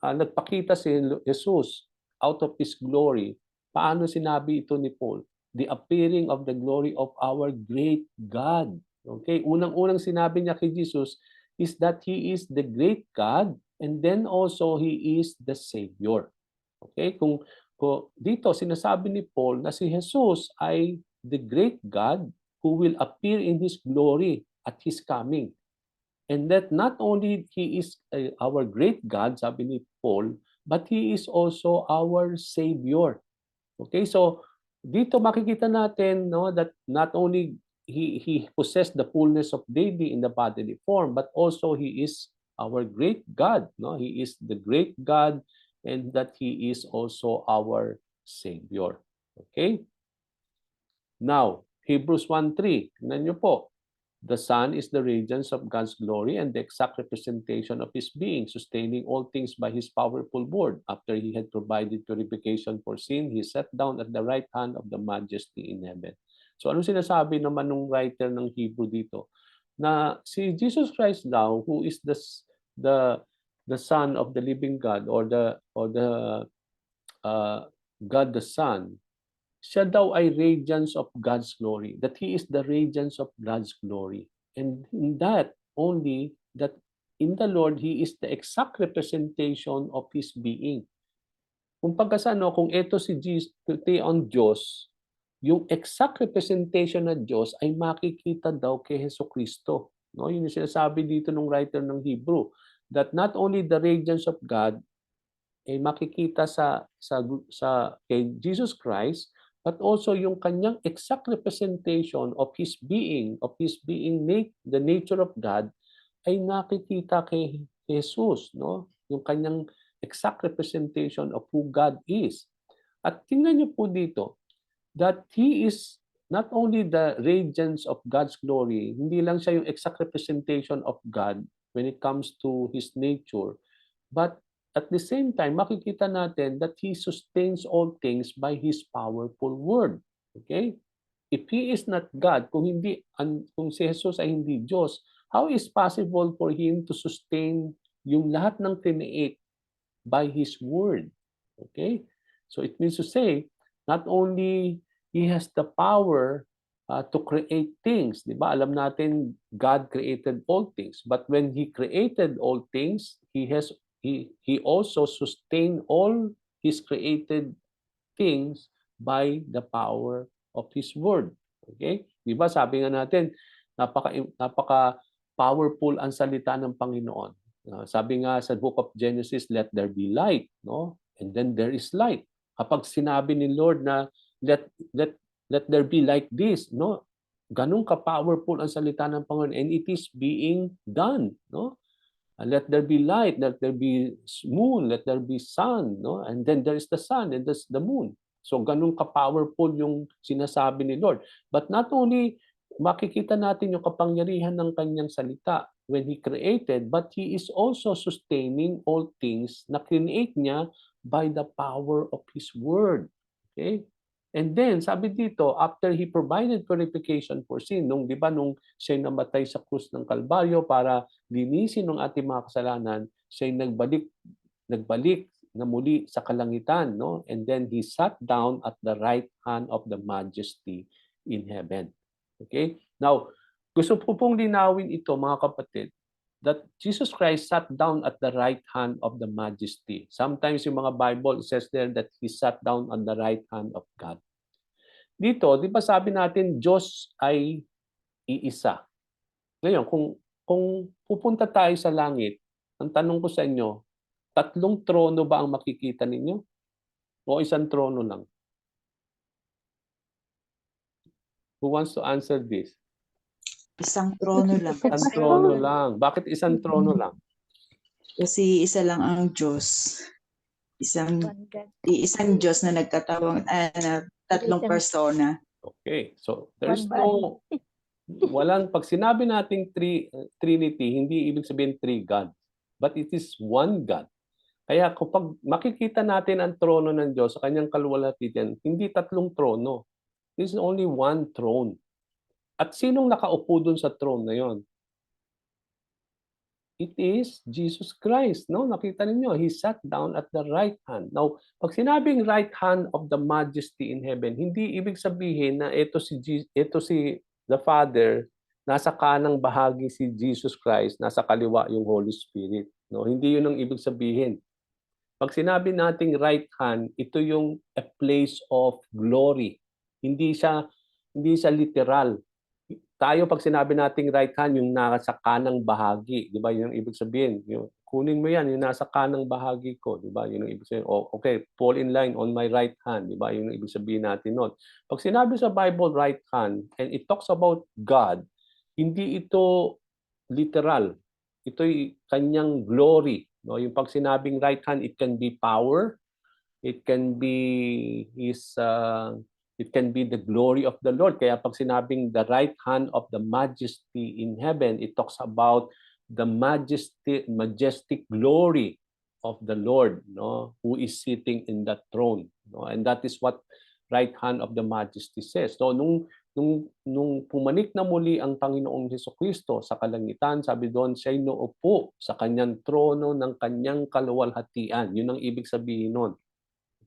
nagpakita si Jesus out of His glory, paano sinabi ito ni Paul? The appearing of the glory of our great God. Okay, unang-unang sinabi niya kay Jesus is that He is the great God, and then also He is the Savior. Okay, kung dito sinasabi ni Paul na si Jesus ay the great God who will appear in His glory at His coming. And that not only He is our great God, sabi ni Paul, but He is also our Savior. Okay, so dito makikita natin, no, that not only He possessed the fullness of deity in the bodily form, but also He is our great God. No? He is the great God, and that He is also our Savior. Okay? Now, Hebrews 1:3. Tingnan niyo po. The Son is the radiance of God's glory and the exact representation of His being, sustaining all things by His powerful word. After He had provided purification for sin, He sat down at the right hand of the Majesty in heaven. So ano sinasabi naman ng writer ng Hebrew dito? Na si Jesus Christ daw, who is the Son of the living God, or the God the Son, siya daw ay radiance of God's glory, that He is the radiance of God's glory. And in that, only that in the Lord, He is the exact representation of His being. Kung pagkasano, kung ito si Jesus, ang Diyos, yung exact representation ng Diyos ay makikita daw kay Jesucristo. No? Yun yung sinasabi dito ng writer ng Hebrew, that not only the radiance of God ay makikita sa kay Jesus Christ, but also yung kanyang exact representation of His being, the nature of God, ay nakikita kay Jesus, no? Yung kanyang exact representation of who God is. At tingnan niyo po dito, that He is not only the radiance of God's glory, hindi lang siya yung exact representation of God when it comes to His nature, but at the same time, makikita natin that He sustains all things by His powerful word. Okay? If He is not God, kung si Jesus ay hindi Diyos, how is possible for Him to sustain yung lahat ng create by His word? Okay? So it means to say, not only He has the power to create things, di ba? Alam natin, God created all things. But when He created all things, He also sustained all His created things by the power of His word. Okay? Di ba? Sabi nga natin, napaka powerful ang salita ng Panginoon. Sabi nga sa book of Genesis, let there be light, no? And then there is light. Kapag sinabi ni Lord na let there be like this, no? Ganun ka-powerful ang salita ng Panginoon, and it is being done, no? Let there be light, let there be moon, let there be sun, no? And then there is the sun and there's the moon. So ganun ka-powerful yung sinasabi ni Lord. But not only makikita natin yung kapangyarihan ng kanyang salita when He created, but He is also sustaining all things na create niya by the power of His word. Okay? And then, sabi dito, after He provided purification for sin, di ba, nung siya namatay sa krus ng Kalbaryo para linisin ng ating mga kasalanan, siya nagbalik na muli sa kalangitan, no? And then He sat down at the right hand of the Majesty in heaven. Okay? Now, gusto po pong linawin ito, mga kapatid, that Jesus Christ sat down at the right hand of the Majesty. Sometimes yung mga Bible says there that He sat down on the right hand of God. Dito, di ba sabi natin, Diyos ay iisa. Ngayon, kung pupunta tayo sa langit, ang tanong ko sa inyo, 3 trono ba ang makikita ninyo? O 1 trono lang? Who wants to answer this? 1 trono lang. 1 trono lang. Bakit 1 trono lang? Kasi isa lang ang Diyos. Isang Diyos na nagtatawag na 3 persona. Okay. So, there's pag sinabi nating Trinity, hindi ibig sabihin 3 God. But it is 1 God. Kaya kapag makikita natin ang trono ng Diyos sa kanyang kaluwalhatian, hindi 3 trono. This is only 1 throne. At sinong nakaupo dun sa throne na yon? It is Jesus Christ. No? Nakita ninyo, He sat down at the right hand. Now, pag sinabing right hand of the Majesty in heaven, hindi ibig sabihin na ito si the Father, nasa kanang bahagi si Jesus Christ, nasa kaliwa yung Holy Spirit. No? Hindi yun ang ibig sabihin. Pag sinabi nating right hand, ito yung a place of glory. Hindi siya literal. Tayo pag sinabi nating right hand, yung nasa kanang bahagi, di ba? Yun ang ibig sabihin. Kunin mo yan, yung nasa kanang bahagi ko, di ba? Yun ang ibig sabihin. Oh, okay, fall in line on my right hand, di ba? Yun ang ibig sabihin natin nun. Pag sinabi sa Bible right hand, and it talks about God, hindi ito literal. Ito'y kanyang glory. No? Yung pag sinabing right hand, it can be power, it can be the glory of the Lord. Kaya pag sinabing the right hand of the Majesty in heaven, it talks about the majestic glory of the Lord, no, who is sitting in that throne. No? And that is what right hand of the Majesty says. So nung nung pumanik na muli ang Panginoong Hesukristo sa kalangitan, sabi doon, siya'y naupo sa kanyang trono ng kanyang kaluwalhatian. Yun ang ibig sabihin nun.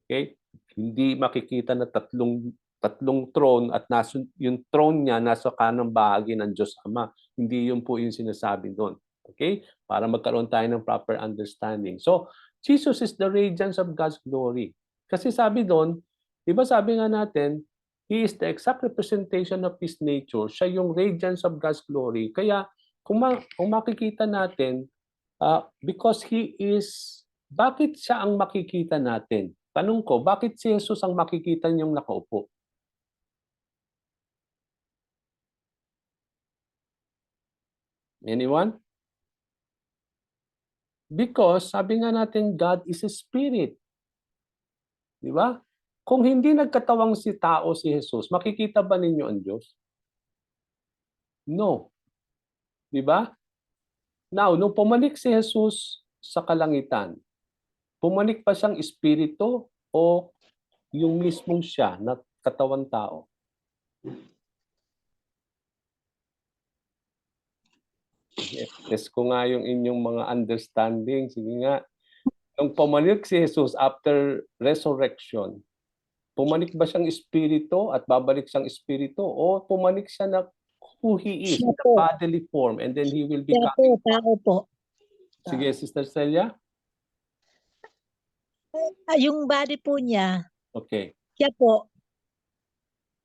Okay? Hindi makikita na tatlong throne at yung throne niya nasa kanang bahagi ng Diyos Ama. Hindi yun po yung sinasabi doon. Okay? Para magkaroon tayo ng proper understanding. So, Jesus is the radiance of God's glory. Kasi sabi doon, di ba sabi nga natin, He is the exact representation of His nature. Siya yung radiance of God's glory. Kaya kung makikita natin, because He is, bakit siya ang makikita natin? Tanong ko, bakit si Jesus ang makikita niyong nakaupo? Anyone? Because sabi nga natin, God is a spirit. Di ba? Kung hindi nagkatawang si tao si Jesus, makikita ba ninyo ang Diyos? No. Di ba? Now, nung pumanik si Jesus sa kalangitan, pumanik pa siyang espiritu o yung mismong siya na katawang tao? Test ko nga yung inyong mga understanding. Sige nga. Nung pumanik si Jesus after resurrection, pumanik ba siyang espiritu at babalik siyang espiritu o pumanik siya na who He is, Siya the po. bodily form, and then He will be Siya po, tao po. Sige, Sister Celia? Yung body po niya, Okay. siya po.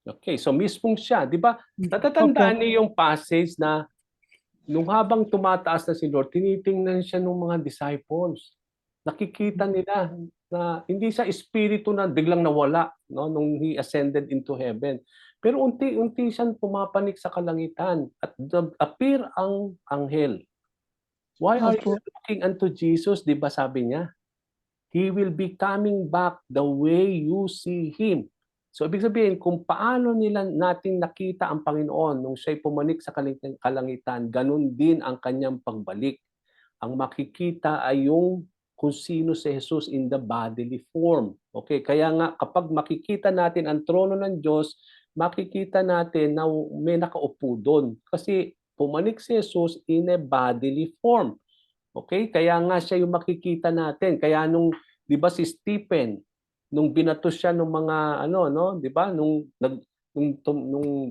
Okay, so mismong siya. Di ba, natatandaan niyo yung passage na nung habang tumataas na si Lord, tinitingnan siya ng mga disciples. Nakikita nila na hindi siya espiritu na biglang nawala, no, nung He ascended into heaven. Pero unti-unti siyang pumapanik sa kalangitan at appear ang anghel. Why are you looking unto Jesus? Di ba sabi niya? He will be coming back the way you see Him. So, ibig sabihin, kung paano natin nakita ang Panginoon nung siya'y pumanik sa kalangitan, ganun din ang kanyang pagbalik. Ang makikita ay yung kung sino si Jesus in the bodily form. Okay, kaya nga kapag makikita natin ang trono ng Diyos, makikita natin na may nakaupo doon. Kasi pumanik si Jesus in a bodily form. Okay? Kaya nga siya yung makikita natin. Kaya nung, 'di ba si Stephen, nung binato siya ng mga no, 'di ba? Nung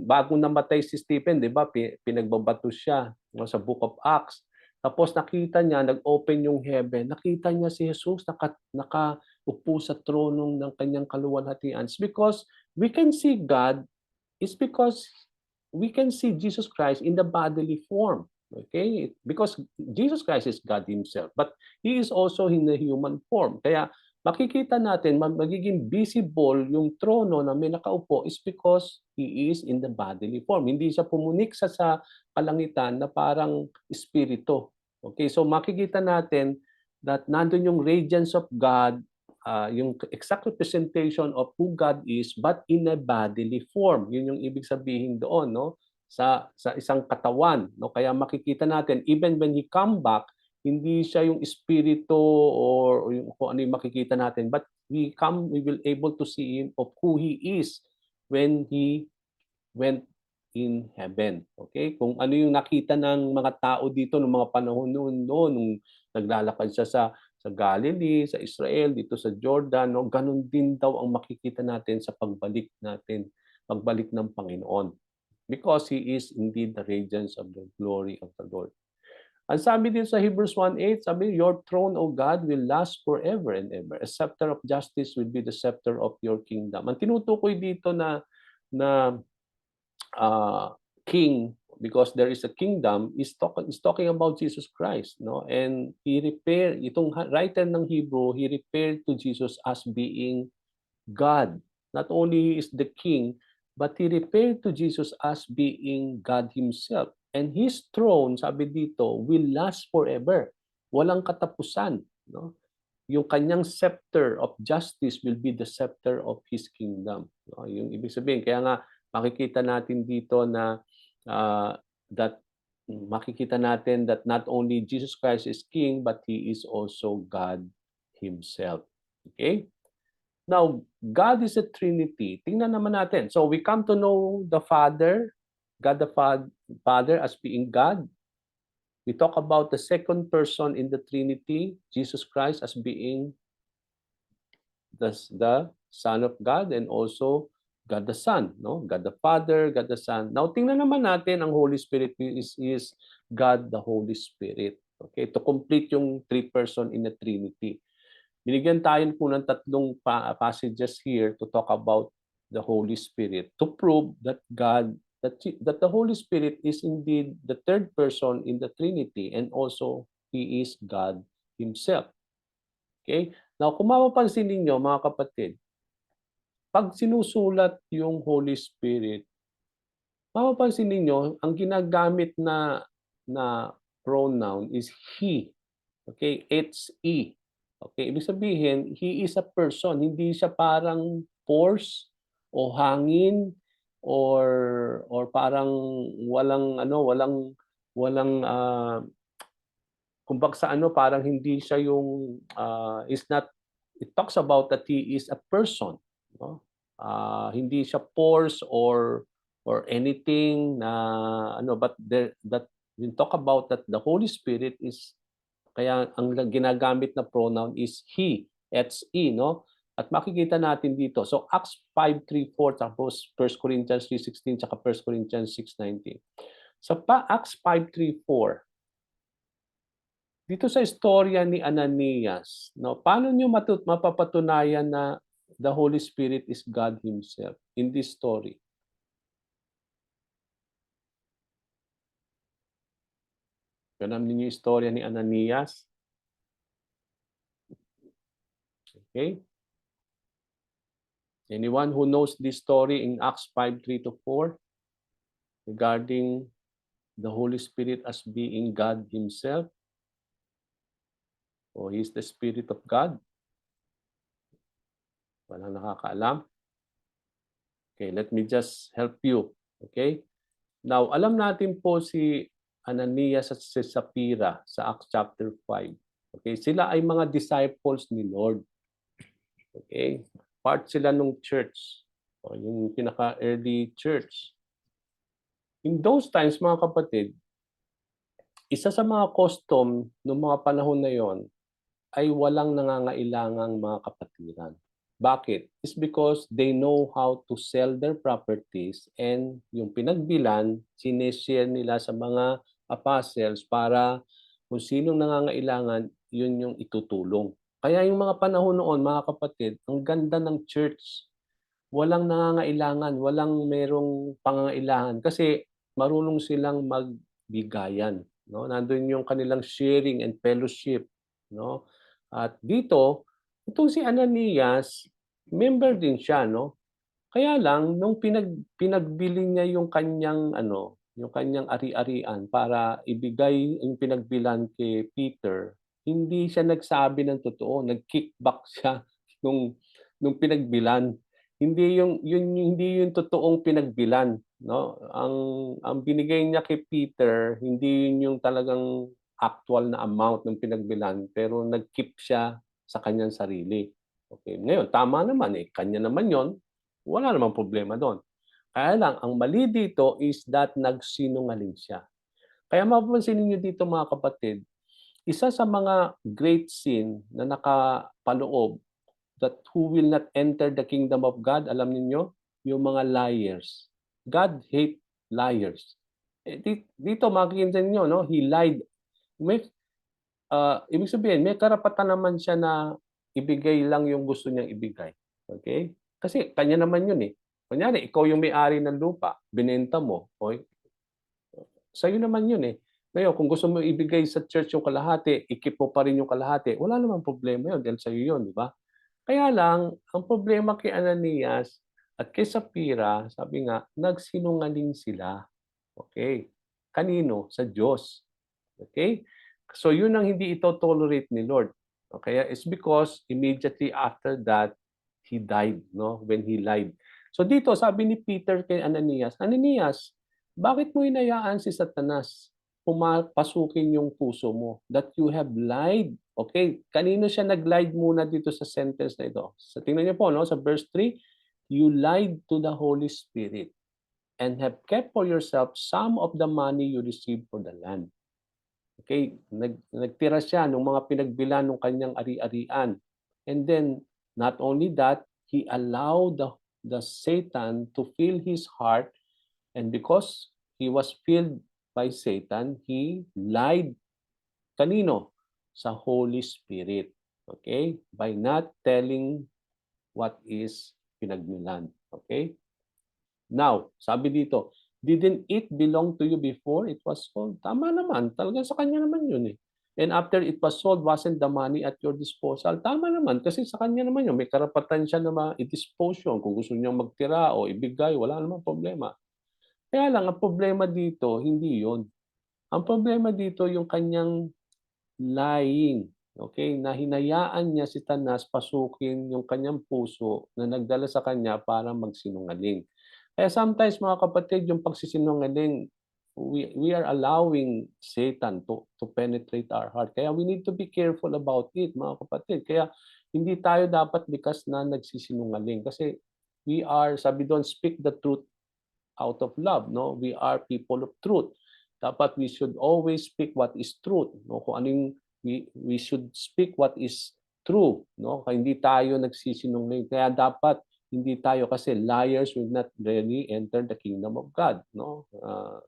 bago namatay si Stephen, 'di ba? Pinagbabato siya sa Book of Acts. Tapos nakita niya, nag-open yung heaven. Nakita niya si Jesus nakaupo sa tronong ng kanyang kaluwalhatian. It's because we can see God, it's because we can see Jesus Christ in the bodily form. Okay? Because Jesus Christ is God Himself, but He is also in the human form. Kaya makikita natin, magiging visible yung trono na may nakaupo is because He is in the bodily form. Hindi siya pumunik sa kalangitan na parang espiritu. Okay? So makikita natin that nandun yung radiance of God, yung exact representation of who God is, but in a bodily form. Yun yung ibig sabihin doon, no? Sa isang katawan, no? Kaya makikita natin even when He come back, hindi siya yung espiritu or yung kung ano yung makikita natin, but we will able to see Him of who He is when He went in heaven. Okay? Kung ano yung nakita ng mga tao dito ng mga panahon noon, nung naglalakad siya sa Galilee, sa Israel, dito sa Jordan, no? Ganun din daw ang makikita natin sa pagbalik ng Panginoon. Because He is indeed the radiance of the glory of the Lord. Ang sabi din sa Hebrews 1:8, sabi, your throne, O God, will last forever and ever. A scepter of justice will be the scepter of your kingdom. Ang tinutukoy dito na king, because there is a kingdom, is talking about Jesus Christ, no? And itong writer ng Hebrew, he referred to Jesus as being God. Not only he is the king, but he referred to Jesus as being God Himself. And His throne, sabi dito, will last forever. Walang katapusan, no? Yung kanyang scepter of justice will be the scepter of His kingdom. No? Yung ibig sabihin, kaya nga makikita natin dito na makikita natin that not only Jesus Christ is king, but He is also God Himself. Okay? Now, God is a Trinity. Tingnan naman natin. So we come to know the Father, God the Father as being God. We talk about the second person in the Trinity, Jesus Christ, as being the Son of God, and also God the Son, no? God the Father, God the Son. Now, tingnan naman natin ang Holy Spirit is God the Holy Spirit. Okay, to complete yung three person in the Trinity. Binigyan tayo po ng tatlong passages here to talk about the Holy Spirit to prove that that the Holy Spirit is indeed the third person in the Trinity, and also He is God Himself. Okay? Now, kung mapapansin ninyo, mga kapatid, pag sinusulat yung Holy Spirit, mapapansin ninyo, ang ginagamit na pronoun is He. Okay? It's He. Okay? Ibig sabihin, He is a person. Hindi siya parang force o hangin or parang walang kumbaga sa parang hindi siya yung is not, it talks about that He is a person, no? Hindi siya force or anything na but that we talk about that the Holy Spirit is, kaya ang ginagamit na pronoun is He, it's He, no? At makikita natin dito. So Acts 5:3-4, tapos 1 Corinthians 3:16, tsaka 1 Corinthians 6:19. Sa Acts 5:3-4, dito sa istorya ni Ananias, no, paano niyo mapapatunayan na the Holy Spirit is God Himself in this story? Ganun niyo yung istorya ni Ananias. Okay? Anyone who knows this story in Acts 5:3-4 regarding the Holy Spirit as being God Himself? Or He is the Spirit of God? Walang nakakaalam? Okay, let me just help you. Okay? Now, alam natin po si Ananias at si Sapphira sa Acts chapter 5. Okay? Sila ay mga disciples ni Lord. Okay? Part sila nung church. O, yung pinaka-early church. In those times, mga kapatid, isa sa mga custom ng mga panahon na yon ay walang nangangailangang mga kapatiran. Bakit? It's because they know how to sell their properties, and yung pinagbilan, sineshare nila sa mga apostles para kung sinong nangangailangan, yun yung itutulong. Kaya yung mga panahon noon, mga kapatid, ang ganda ng church. Walang nangangailangan, walang merong pangangailangan kasi marunong silang magbigayan, no? Nandun yung kanilang sharing and fellowship, no? At dito, itong si Ananias, member din siya, no? Kaya lang nung pinagbili niya yung kanyang yung kanyang ari-arian para ibigay yung pinagbilan kay Peter, hindi siya nagsabi ng totoo, nag-kickback siya nung pinagbilan. Hindi yung totoong pinagbilan, no? Ang binigay niya kay Peter, hindi yun yung talagang actual na amount ng pinagbilan, pero nag-keep siya sa kanyang sarili. Okay, ngayon tama naman kanya naman 'yon. Wala namang problema doon. Kaya lang ang mali dito is that nagsinungaling siya. Kaya mapapansin niyo dito, mga kapatid, isa sa mga great sin na nakapaloob that who will not enter the kingdom of God, alam niyo, yung mga liars. God hate liars. Dito makikita niyo, no? He lied. Ibig sabihin, may karapatan naman siya na ibigay lang yung gusto niyang ibigay. Okay? Kasi kanya naman yun Kunyari, ikaw yung may-ari ng lupa, binenta mo, okay? Sa'yo naman yun Ngayon, kung gusto mo ibigay sa church yung kalahati, ikip mo pa rin yung kalahati, wala namang problema yun dahil sa'yo yun, di ba? Kaya lang, ang problema kay Ananias at kay Sapphira, sabi nga, nagsinungaling sila. Okay? Kanino? Sa Diyos. Okay? So yun ang hindi ito tolerate ni Lord. Okay? It's because immediately after that, he died, no? When he lied. So dito, sabi ni Peter kay Ananias, Ananias, bakit mo hinayaan si Satanas pumapasukin yung puso mo, that you have lied. Okay, kanino siya nag-lied muna dito sa sentence na ito? Sa tingnan niyo po, no, sa verse 3, you lied to the Holy Spirit and have kept for yourself some of the money you received for the land. Okay, nagtira siya ng mga pinagbilan ng kanyang ari-arian. And then, not only that, he allowed the Satan to fill his heart, and because he was filled by Satan, he lied. Kanino? Sa Holy Spirit. Okay? By not telling what is pinagbilan. Okay? Now, sabi dito, didn't it belong to you before it was sold? Tama naman. Talagang sa kanya naman yun eh. And after it was sold, wasn't the money at your disposal? Tama naman. Kasi sa kanya naman yun. May karapatan siya na i-dispose yun. Kung gusto niyang magtira o ibigay, wala namang problema. Kaya lang, ang problema dito, hindi yun. Ang problema dito, yung kanyang lying. Okay? Na hinayaan niya si Satanas pasukin yung kanyang puso na nagdala sa kanya para magsinungaling. Kaya sometimes, mga kapatid, yung pagsisinungaling, we are allowing Satan to penetrate our heart. Kaya we need to be careful about it, mga kapatid. Kaya hindi tayo dapat likas na nagsisinungaling. Kasi we are, sabi doon, speak the truth out of love. No? We are people of truth. Dapat we should always speak what is truth. No? Kung anong we should speak what is true. No? Kaya hindi tayo nagsisinungaling. Kaya dapat hindi tayo, kasi liars will not really enter the kingdom of God. No?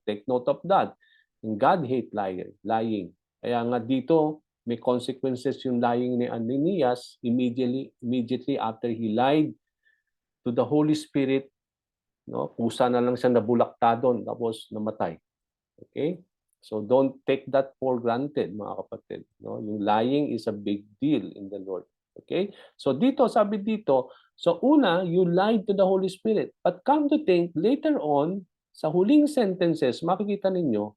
Take note of that. And God hate lying. Kaya nga dito, may consequences yung lying ni Ananias immediately after he lied to the Holy Spirit. No? Pusa na lang siya nabulakta doon, tapos namatay. Okay? So don't take that for granted, mga kapatid. No? Yung lying is a big deal in the Lord. Okay? So dito, sabi dito, so una, you lied to the Holy Spirit. But come to think, later on, sa huling sentences, makikita ninyo,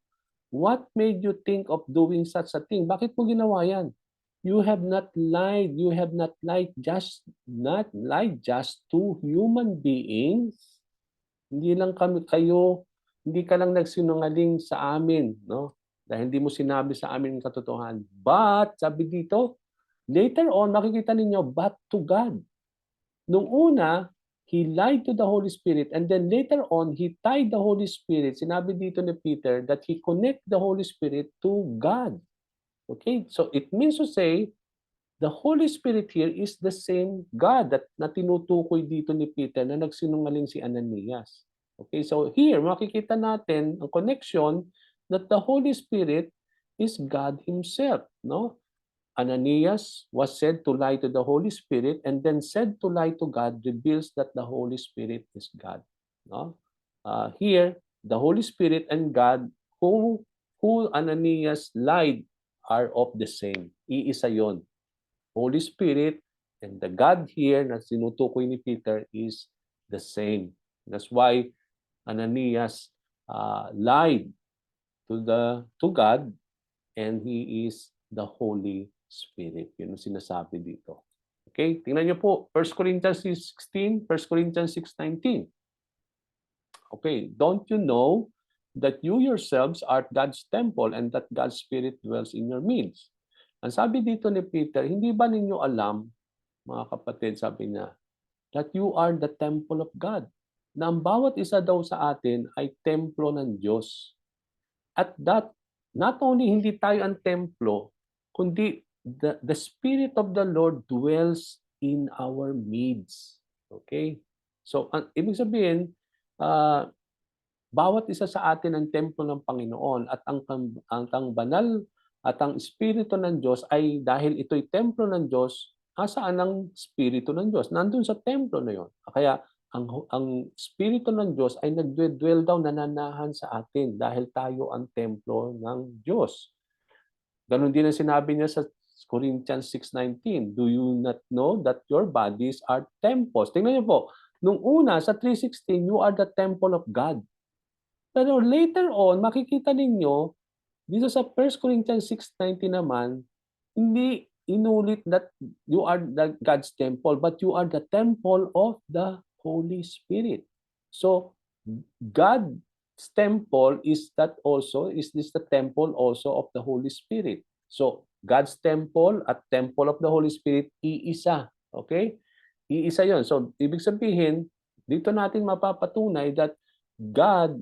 what made you think of doing such a thing? Bakit mo ginawa yan? You have not lied. You have not lied just to human beings. Hindi lang hindi ka lang nagsinungaling sa amin, no? Dahil hindi mo sinabi sa amin ang katotohanan. But, sabi dito, later on, makikita ninyo, but to God. Nung una, he lied to the Holy Spirit, and then later on, he tied the Holy Spirit. Sinabi dito ni Peter that he connect the Holy Spirit to God. Okay? So, it means to say, the Holy Spirit here is the same God na tinutukoy dito ni Peter na nagsinungaling si Ananias. Okay, so here makikita natin ang connection that the Holy Spirit is God Himself. No? Ananias was said to lie to the Holy Spirit, and then said to lie to God reveals that the Holy Spirit is God. No? Here, the Holy Spirit and God who Ananias lied are of the same. Iisa yon. Holy Spirit and the God here na sinutukoy ni Peter is the same. That's why Ananias lied to God, and he is the Holy Spirit. Yun ang sinasabi dito. Okay, tingnan niyo po, 1 Corinthians 6:16, 1 Corinthians 6:19. Okay, don't you know that you yourselves are God's temple and that God's Spirit dwells in your midst? Ang sabi dito ni Peter, hindi ba ninyo alam, mga kapatid, sabi niya, that you are the temple of God? Na ang bawat isa daw sa atin ay templo ng Diyos. At that, not only hindi tayo ang templo, kundi the Spirit of the Lord dwells in our midst. Okay? So, ibig sabihin, bawat isa sa atin ang templo ng Panginoon, at ang banal at ang Espiritu ng Diyos ay, dahil ito'y templo ng Diyos, asaan ang Espiritu ng Diyos? Nandun sa templo na yon. Kaya, ang Espiritu ng Diyos ay nagdwell daw, nananahan sa atin dahil tayo ang templo ng Diyos. Ganon din ang sinabi niya sa Corinthians 6:19. Do you not know that your bodies are temples? Tingnan niyo po, nung una sa 3:16, you are the temple of God. Pero later on, makikita ninyo, dito sa 1 Corinthians 6:19 naman, hindi inulit that you are the God's temple, but you are the temple of the Holy Spirit. So, God temple is this the temple also of the Holy Spirit? So, God's temple at temple of the Holy Spirit, iisa. Okay? Iisa yon. So, ibig sabihin, dito natin mapapatunay that God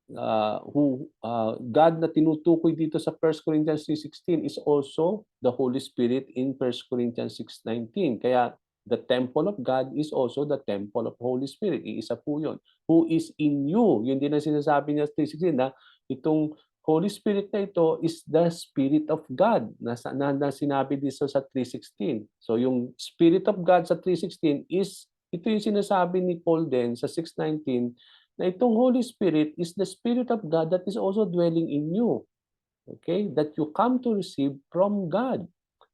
God na tinutukoy dito sa 1 Corinthians 3:16 is also the Holy Spirit in 1 Corinthians 6:19. Kaya the temple of God is also the temple of Holy Spirit. Iisa po yun. Who is in you? Yun din ang sinasabi niya sa 3:16 na itong Holy Spirit na ito is the Spirit of God na sinabi dito sa 3:16. So yung Spirit of God sa 3:16 is ito yung sinasabi ni Paul din sa 6:19 na itong Holy Spirit is the Spirit of God that is also dwelling in you. Okay? That you come to receive from God.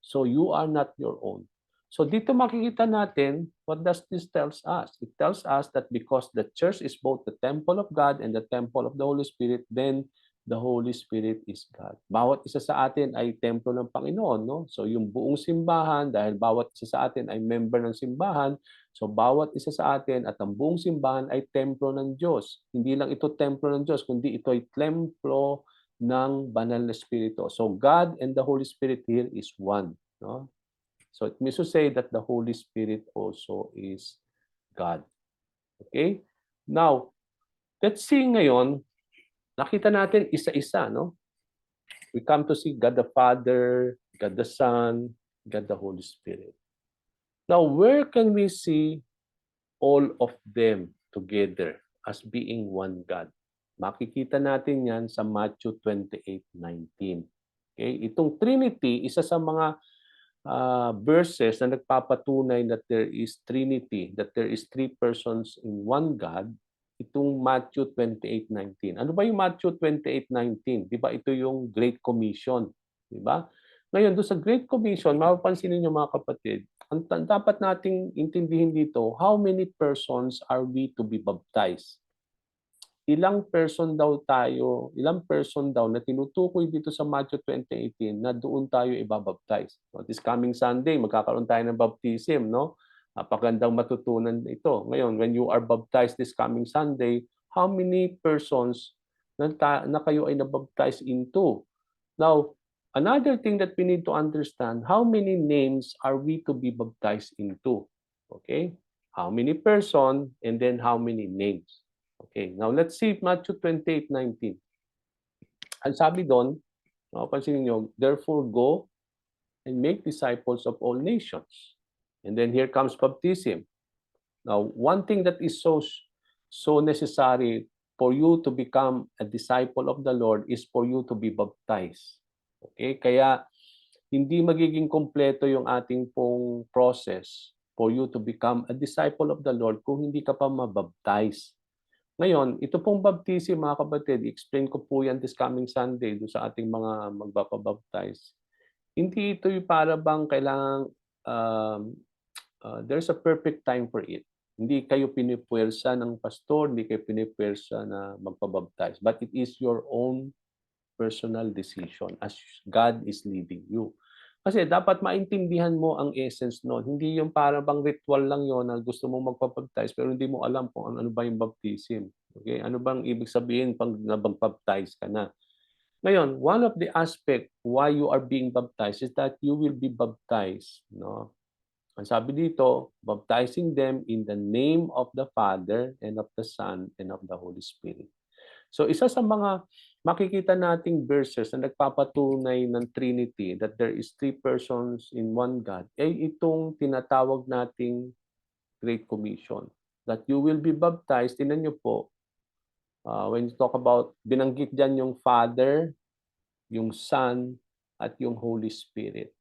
So you are not your own. So dito makikita natin, what does this tells us? It tells us that because the church is both the temple of God and the temple of the Holy Spirit, then the Holy Spirit is God. Bawat isa sa atin ay templo ng Panginoon, no? So yung buong simbahan, dahil bawat isa sa atin ay member ng simbahan, so bawat isa sa atin at ang buong simbahan ay templo ng Diyos. Hindi lang ito templo ng Diyos, kundi ito ay templo ng banal na Espiritu. So God and the Holy Spirit here is one, no? So it means to say that the Holy Spirit also is God. Okay? Now, let's see ngayon, nakita natin isa-isa, no? We come to see God the Father, God the Son, God the Holy Spirit. Now, where can we see all of them together as being one God? Makikita natin yan sa Matthew 28:19. Okay? Itong Trinity, isa sa mga verses na nagpapatunay that there is Trinity, that there is three persons in one God, itong Matthew 28:19. Ano ba yung Matthew 28:19? Di ba ito yung Great Commission? Di ba? Ngayon, doon sa Great Commission, mapapansin niyo mga kapatid, ang dapat nating intindihin dito, how many persons are we to be baptized? Ilang person daw na tinutukoy dito sa Matthew 20:18 na doon tayo ibabaptize. So this coming Sunday, magkakaroon tayo ng baptism, no? Napakagandang matutunan ito. Ngayon, when you are baptized this coming Sunday, how many persons na kayo ay nabaptize into? Now, another thing that we need to understand, how many names are we to be baptized into? Okay? How many person and then how many names? Okay, now let's see Matthew 28:19. Ang sabi doon, mapapansin niyo, therefore go and make disciples of all nations. And then here comes baptism. Now, one thing that is so necessary for you to become a disciple of the Lord is for you to be baptized. Okay, kaya hindi magiging kompleto yung ating pong process for you to become a disciple of the Lord kung hindi ka pa mabaptize. Ngayon, ito pong baptism, mga kapatid, explain ko po yan this coming Sunday doon sa ating mga magbapabaptize. Hindi ito yung para bang kailangang there's a perfect time for it. Hindi kayo pinipwersa ng pastor, hindi kayo pinipwersa na magpabaptize. But it is your own personal decision as God is leading you. Kasi dapat maintindihan mo ang essence noon. Hindi yung para bang ritual lang yon na gusto mong magpapabaptize pero hindi mo alam kung ano ba yung baptism. Okay? Ano bang ibig sabihin pag nabaptize ka na? Ngayon, one of the aspect why you are being baptized is that you will be baptized. No? Ang sabi dito, baptizing them in the name of the Father and of the Son and of the Holy Spirit. So isa sa mga makikita nating verses na nagpapatunay ng Trinity, that there is three persons in one God, ay itong tinatawag nating Great Commission. That you will be baptized, tinan niyo po, when you talk about, binanggit dyan yung Father, yung Son, at yung Holy Spirit.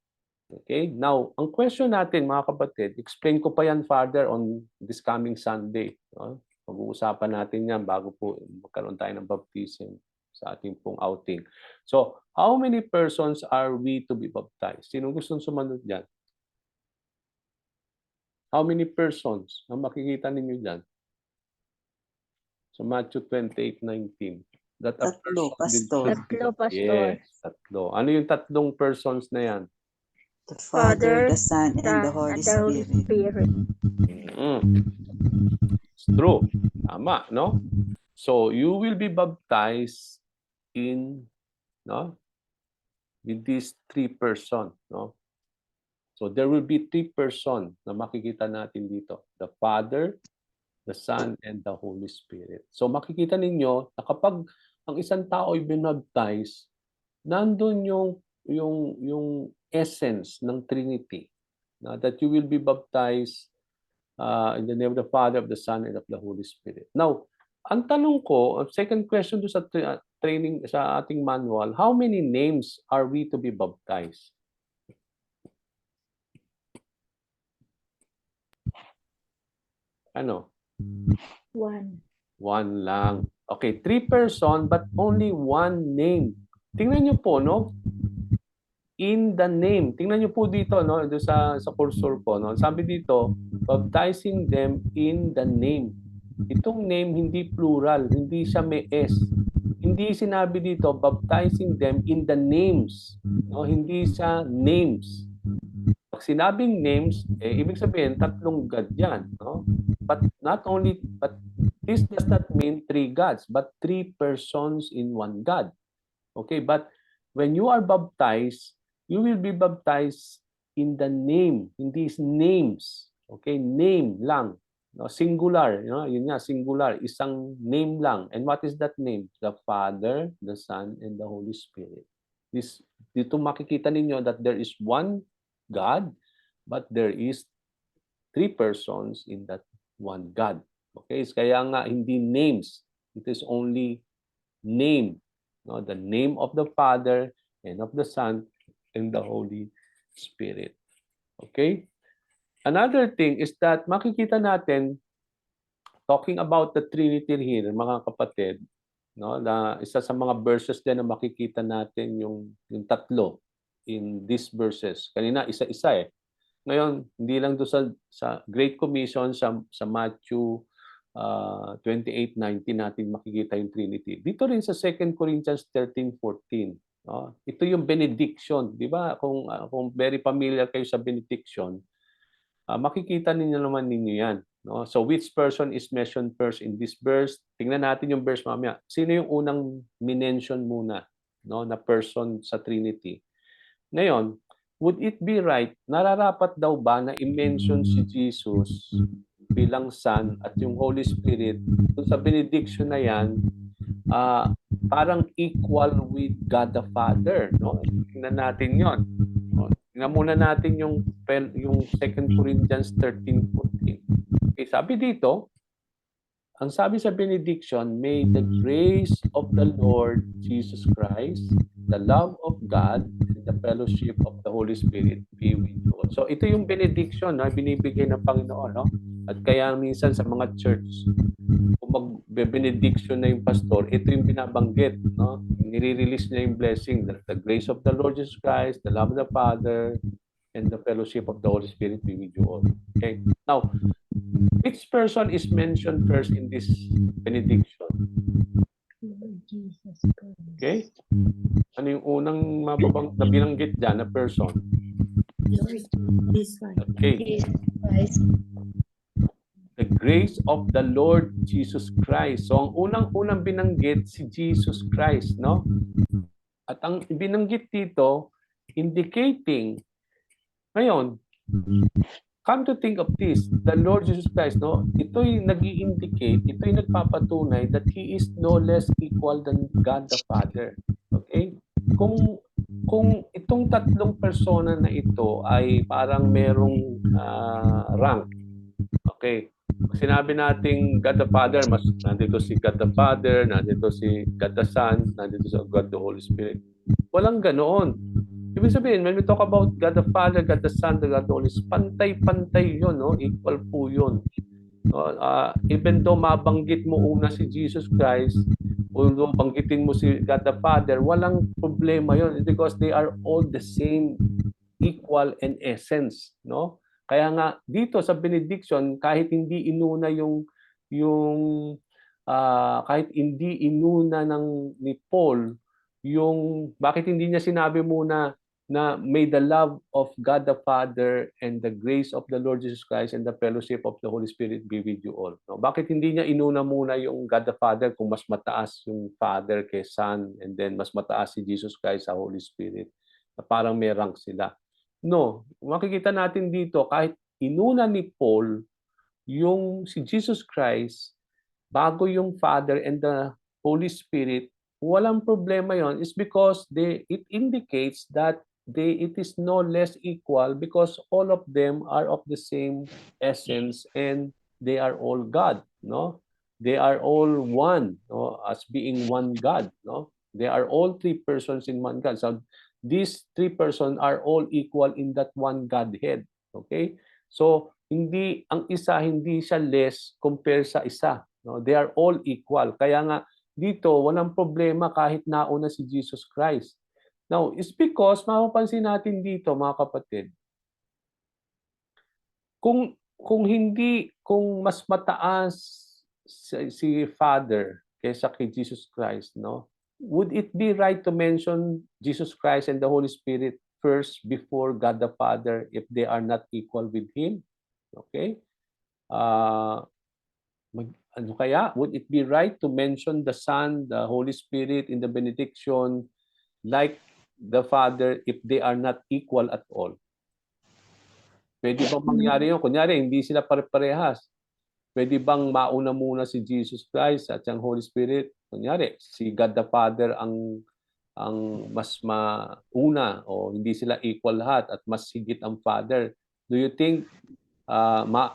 Okay? Now, ang question natin mga kapatid, explain ko pa yan further on this coming Sunday. Pag-uusapan natin yan bago po magkaroon tayo ng baptism sa ating pong outing. So, how many persons are we to be baptized? Sino gustong sumunod dyan? How many persons ang makikita ninyo dyan? So, Matthew 28:19. That a Tatlo, person pastor. will be- Tatlo, pastor. Yes, tatlo. Ano yung tatlong persons na yan? The Father, the Son, and the Son, Holy and the Holy Spirit. Spirit. It's true. Tama, no? So you will be baptized in, no, with these three person, no. So there will be three person na makikita natin dito, the Father, the Son, and the Holy Spirit. So makikita ninyo na kapag ang isang tao ay binaptize, nandun yung essence ng Trinity, na that you will be baptized in the name of the Father, of the Son, and of the Holy Spirit. Now, ang tanong ko, second question do sa training sa ating manual, how many names are we to be baptized? Ano? One. One lang. Okay, three person but only one name. Tingnan niyo po, no? In the name. Tingnan niyo po dito, no? Doon sa cursor ko, no? Sabi dito, baptizing them in the name. Itong name hindi plural, hindi siya may S. Hindi sinabi dito baptizing them in the names, no? Hindi siya names. Pag sinabing names, ibig sabihin tatlong God 'yan, no? But this does not mean three gods, but three persons in one God. Okay, but when you are baptized, you will be baptized in the name, hindi names. Okay, name lang. No, singular, yun nga, singular, isang name lang. And what is that name? The Father, the Son, and the Holy Spirit. Dito makikita ninyo that there is one God, but there is three persons in that one God. Okay, kaya nga hindi names, it is only name. No, the name of the Father and of the Son and the Holy Spirit. Okay? Another thing is that makikita natin, talking about the Trinity here, mga kapatid, no, na isa sa mga verses din na makikita natin yung tatlo in these verses. Kanina isa-isa eh. Ngayon, hindi lang do sa Great Commission sa Matthew 28:19 natin makikita yung Trinity. Dito rin sa 2 Corinthians 13:14, no? Ito yung benediction, di ba? Kung very familiar kayo sa benediction, makikita ninyo naman ninyo yan, no? So which person is mentioned first in this verse? Tingnan natin yung verse mamaya. Sino yung unang minention muna, no, na person sa Trinity? Ngayon, would it be right, nararapat daw ba na i-mention si Jesus bilang Son at yung Holy Spirit dun sa benediction na yan, parang equal with God the Father, no? Tingnan natin yon. Tingnan muna natin yung 2 Corinthians 13:14. Okay, sabi dito, ang sabi sa benediction, may the grace of the Lord Jesus Christ, the love of God, and the fellowship of the Holy Spirit be with you all. So ito yung benediction na binibigay ng Panginoon, no? At kaya minsan sa mga church, kung mag-benediction na yung pastor, ito yung binabanggit, no? Nire-release niya yung blessing, the grace of the Lord Jesus Christ, the love of the Father, and the fellowship of the Holy Spirit be with you all. Okay? Now, which person is mentioned first in this benediction? Jesus Christ. Okay? Ano yung unang na binanggit dyan na person? Lord, this one. Okay. Jesus Christ. The grace of the Lord Jesus Christ. So, ang unang-unang binanggit si Jesus Christ, no? At ang binanggit dito, indicating, ngayon, come to think of this, the Lord Jesus Christ, no? Ito'y nag-i-indicate, ito'y nagpapatunay that He is no less equal than God the Father. Okay? Kung itong tatlong persona na ito ay parang merong rank, okay? Sinabi nating God the Father, nandito si God the Father, nandito si God the Son, nandito si God the Holy Spirit. Walang ganoon. Ibig sabihin, when we talk about God the Father, God the Son, God the Holy Spirit, pantay-pantay yun, no? Equal po yun. Even though mabanggit mo una si Jesus Christ, although banggitin mo si God the Father, walang problema yun because they are all the same, equal in essence, no? Kaya nga dito sa benediction, kahit hindi inuna kahit hindi inuna ni Paul yung bakit hindi niya sinabi muna na may the love of God the Father and the grace of the Lord Jesus Christ and the fellowship of the Holy Spirit be with you all. No? Bakit hindi niya inuna muna yung God the Father kung mas mataas yung Father kay Son and then mas mataas si Jesus Christ sa Holy Spirit? Na parang may rank sila. No, makikita natin dito kahit inuna ni Paul yung si Jesus Christ bago yung Father and the Holy Spirit, walang problema yon is because it indicates that it is no less equal because all of them are of the same essence and they are all God, no? They are all one, no? As being one God, no? They are all three persons in one God. So these three persons are all equal in that one Godhead. Okay? So ang isa hindi siya less compare sa isa, no? They are all equal. Kaya nga dito walang problema kahit nauna si Jesus Christ. Now, it's because mapapansin natin dito mga kapatid, kung mas mataas si Father kaysa kay Jesus Christ, no? Would it be right to mention Jesus Christ and the Holy Spirit first before God the Father if they are not equal with him? Okay? Would it be right to mention the Son, the Holy Spirit in the benediction like the Father if they are not equal at all? Pwede bang mangyari yun? Kunyari, hindi sila pare-parehas. Pwede bang mauna muna si Jesus Christ at ang Holy Spirit? Kunyari, si God the Father ang mas mauna o hindi sila equal lahat at mas higit ang Father. Do you think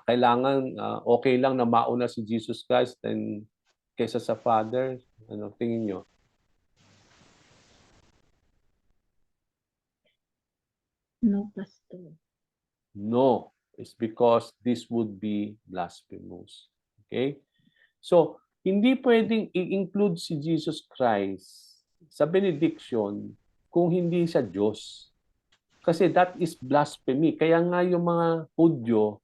kailangan okay lang na mauna si Jesus Christ kaysa sa Father? Ano tingin nyo? No, Pastor. No, it's because this would be blasphemous. Okay? So, hindi pwedeng i-include si Jesus Christ sa benediction kung hindi siya Diyos. Kasi that is blasphemy. Kaya nga yung mga Hudyo,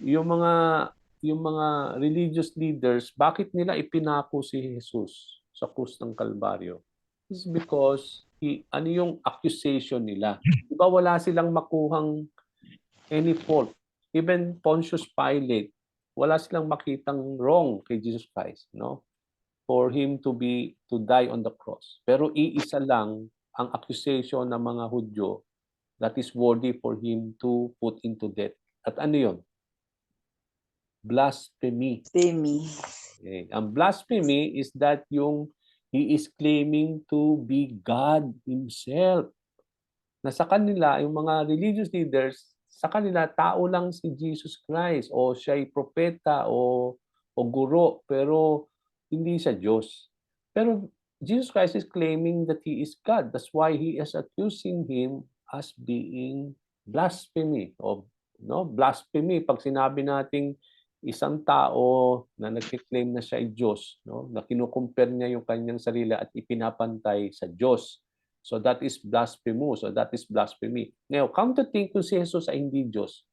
yung mga religious leaders, bakit nila ipinako si Jesus sa krus ng Kalbaryo? It's because ano yung accusation nila? Diba wala silang makuhang any fault. Even Pontius Pilate, wala silang makitang wrong kay Jesus Christ, no? For him to die on the cross. Pero iisa lang ang accusation ng mga Hudyo that is worthy for him to put into death. At ano yun? Blasphemy. Okay. Ang blasphemy is that he is claiming to be God himself. Na sa kanila, yung mga religious leaders, sa kanila, tao lang si Jesus Christ o siya'y propeta o guro, pero hindi siya Diyos. Pero Jesus Christ is claiming that he is God. That's why he is accusing him as being blasphemy. Blasphemy, pag sinabi nating isang tao na nagkiklaim na siya ay Diyos, no? Na kinukumpare niya yung kanyang sarili at ipinapantay sa Diyos. So that is blasphemous. So that is blasphemy. Now, come to think kung si Jesus ay hindi Diyos.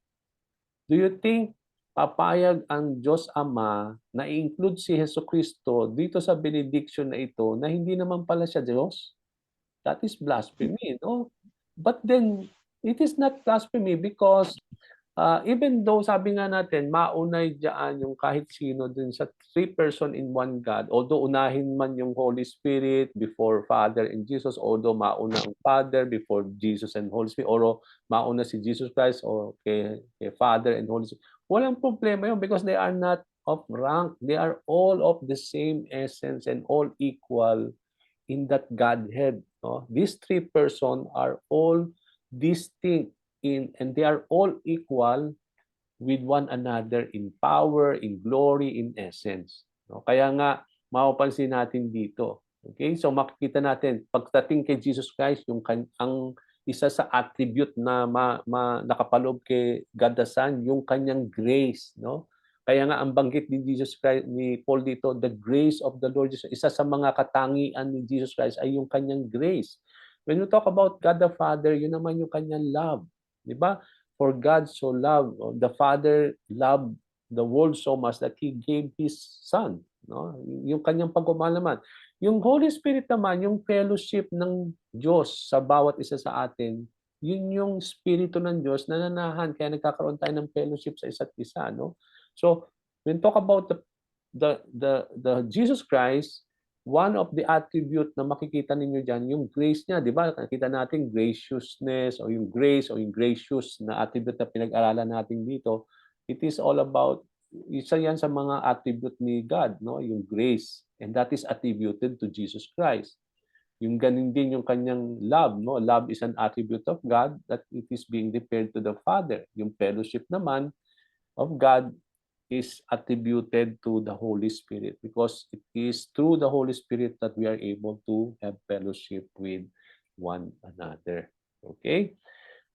Do you think papayag ang Diyos Ama na i-include si Jesucristo dito sa benediction na ito na hindi naman pala siya Diyos? That is blasphemy, no? But then, it is not blasphemy because even though sabi nga natin, maunay diyan yung kahit sino din sa three person in one God, although unahin man yung Holy Spirit before Father and Jesus, although mauna ang Father before Jesus and Holy Spirit, or mauna si Jesus Christ o kay Father and Holy Spirit, walang problema yun because they are not of rank. They are all of the same essence and all equal in that Godhead. No? These three persons are all distinct and they are all equal with one another in power, in glory, in essence. No? Kaya nga, mapapansin natin dito. Okay? So makikita natin, pagdating kay Jesus Christ, ang isa sa attribute na nakapaloob kay God the Son, yung kanyang grace. No? Kaya nga ang banggit ni Jesus Christ, ni Paul dito, the grace of the Lord Jesus. Isa sa mga katangian ni Jesus Christ ay yung kanyang grace. When you talk about God the Father, yun naman yung kanyang love. Diba? For God so loved, the Father loved the world so much that He gave His Son. No? Yung kanyang pagmamahal naman. Yung Holy Spirit naman, yung fellowship ng Diyos sa bawat isa sa atin, yun yung Espiritu ng Diyos na nanahan, kaya nagkakaroon tayo ng fellowship sa isa't isa, no? So, when talk about the Jesus Christ, one of the attribute na makikita ninyo dyan, yung grace niya, di ba? Nakita natin graciousness o yung grace o yung gracious na attribute na pinag-aralan natin dito. It is all about, isa yan sa mga attribute ni God, no? Yung grace. And that is attributed to Jesus Christ. Yung ganin din yung kanyang love, no? Love is an attribute of God that it is being declared to the Father. Yung fellowship naman of God is attributed to the Holy Spirit because it is through the Holy Spirit that we are able to have fellowship with one another. Okay?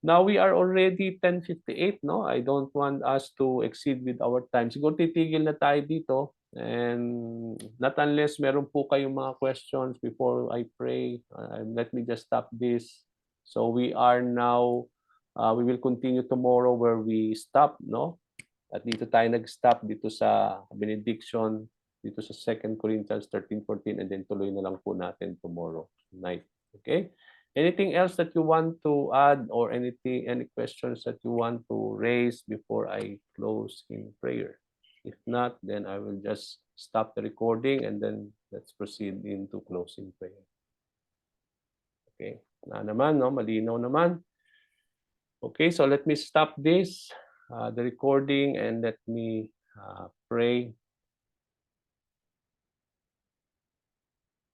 Now we are already 10:58, no? I don't want us to exceed with our time. Siguro titigil na tayo dito. And not unless meron po kayong mga questions before I pray. Let me just stop this. So we are now, we will continue tomorrow where we stop, no? At dito tayo nag-stop dito sa benediction, dito sa 2 Corinthians 13:14, and then tuloy na lang po natin tomorrow night. Okay? Anything else that you want to add or anything, any questions that you want to raise before I close in prayer? If not, then I will just stop the recording and then let's proceed into closing prayer. Okay, na naman, no? Malinaw naman. Okay, so let me stop this, the recording, and let me pray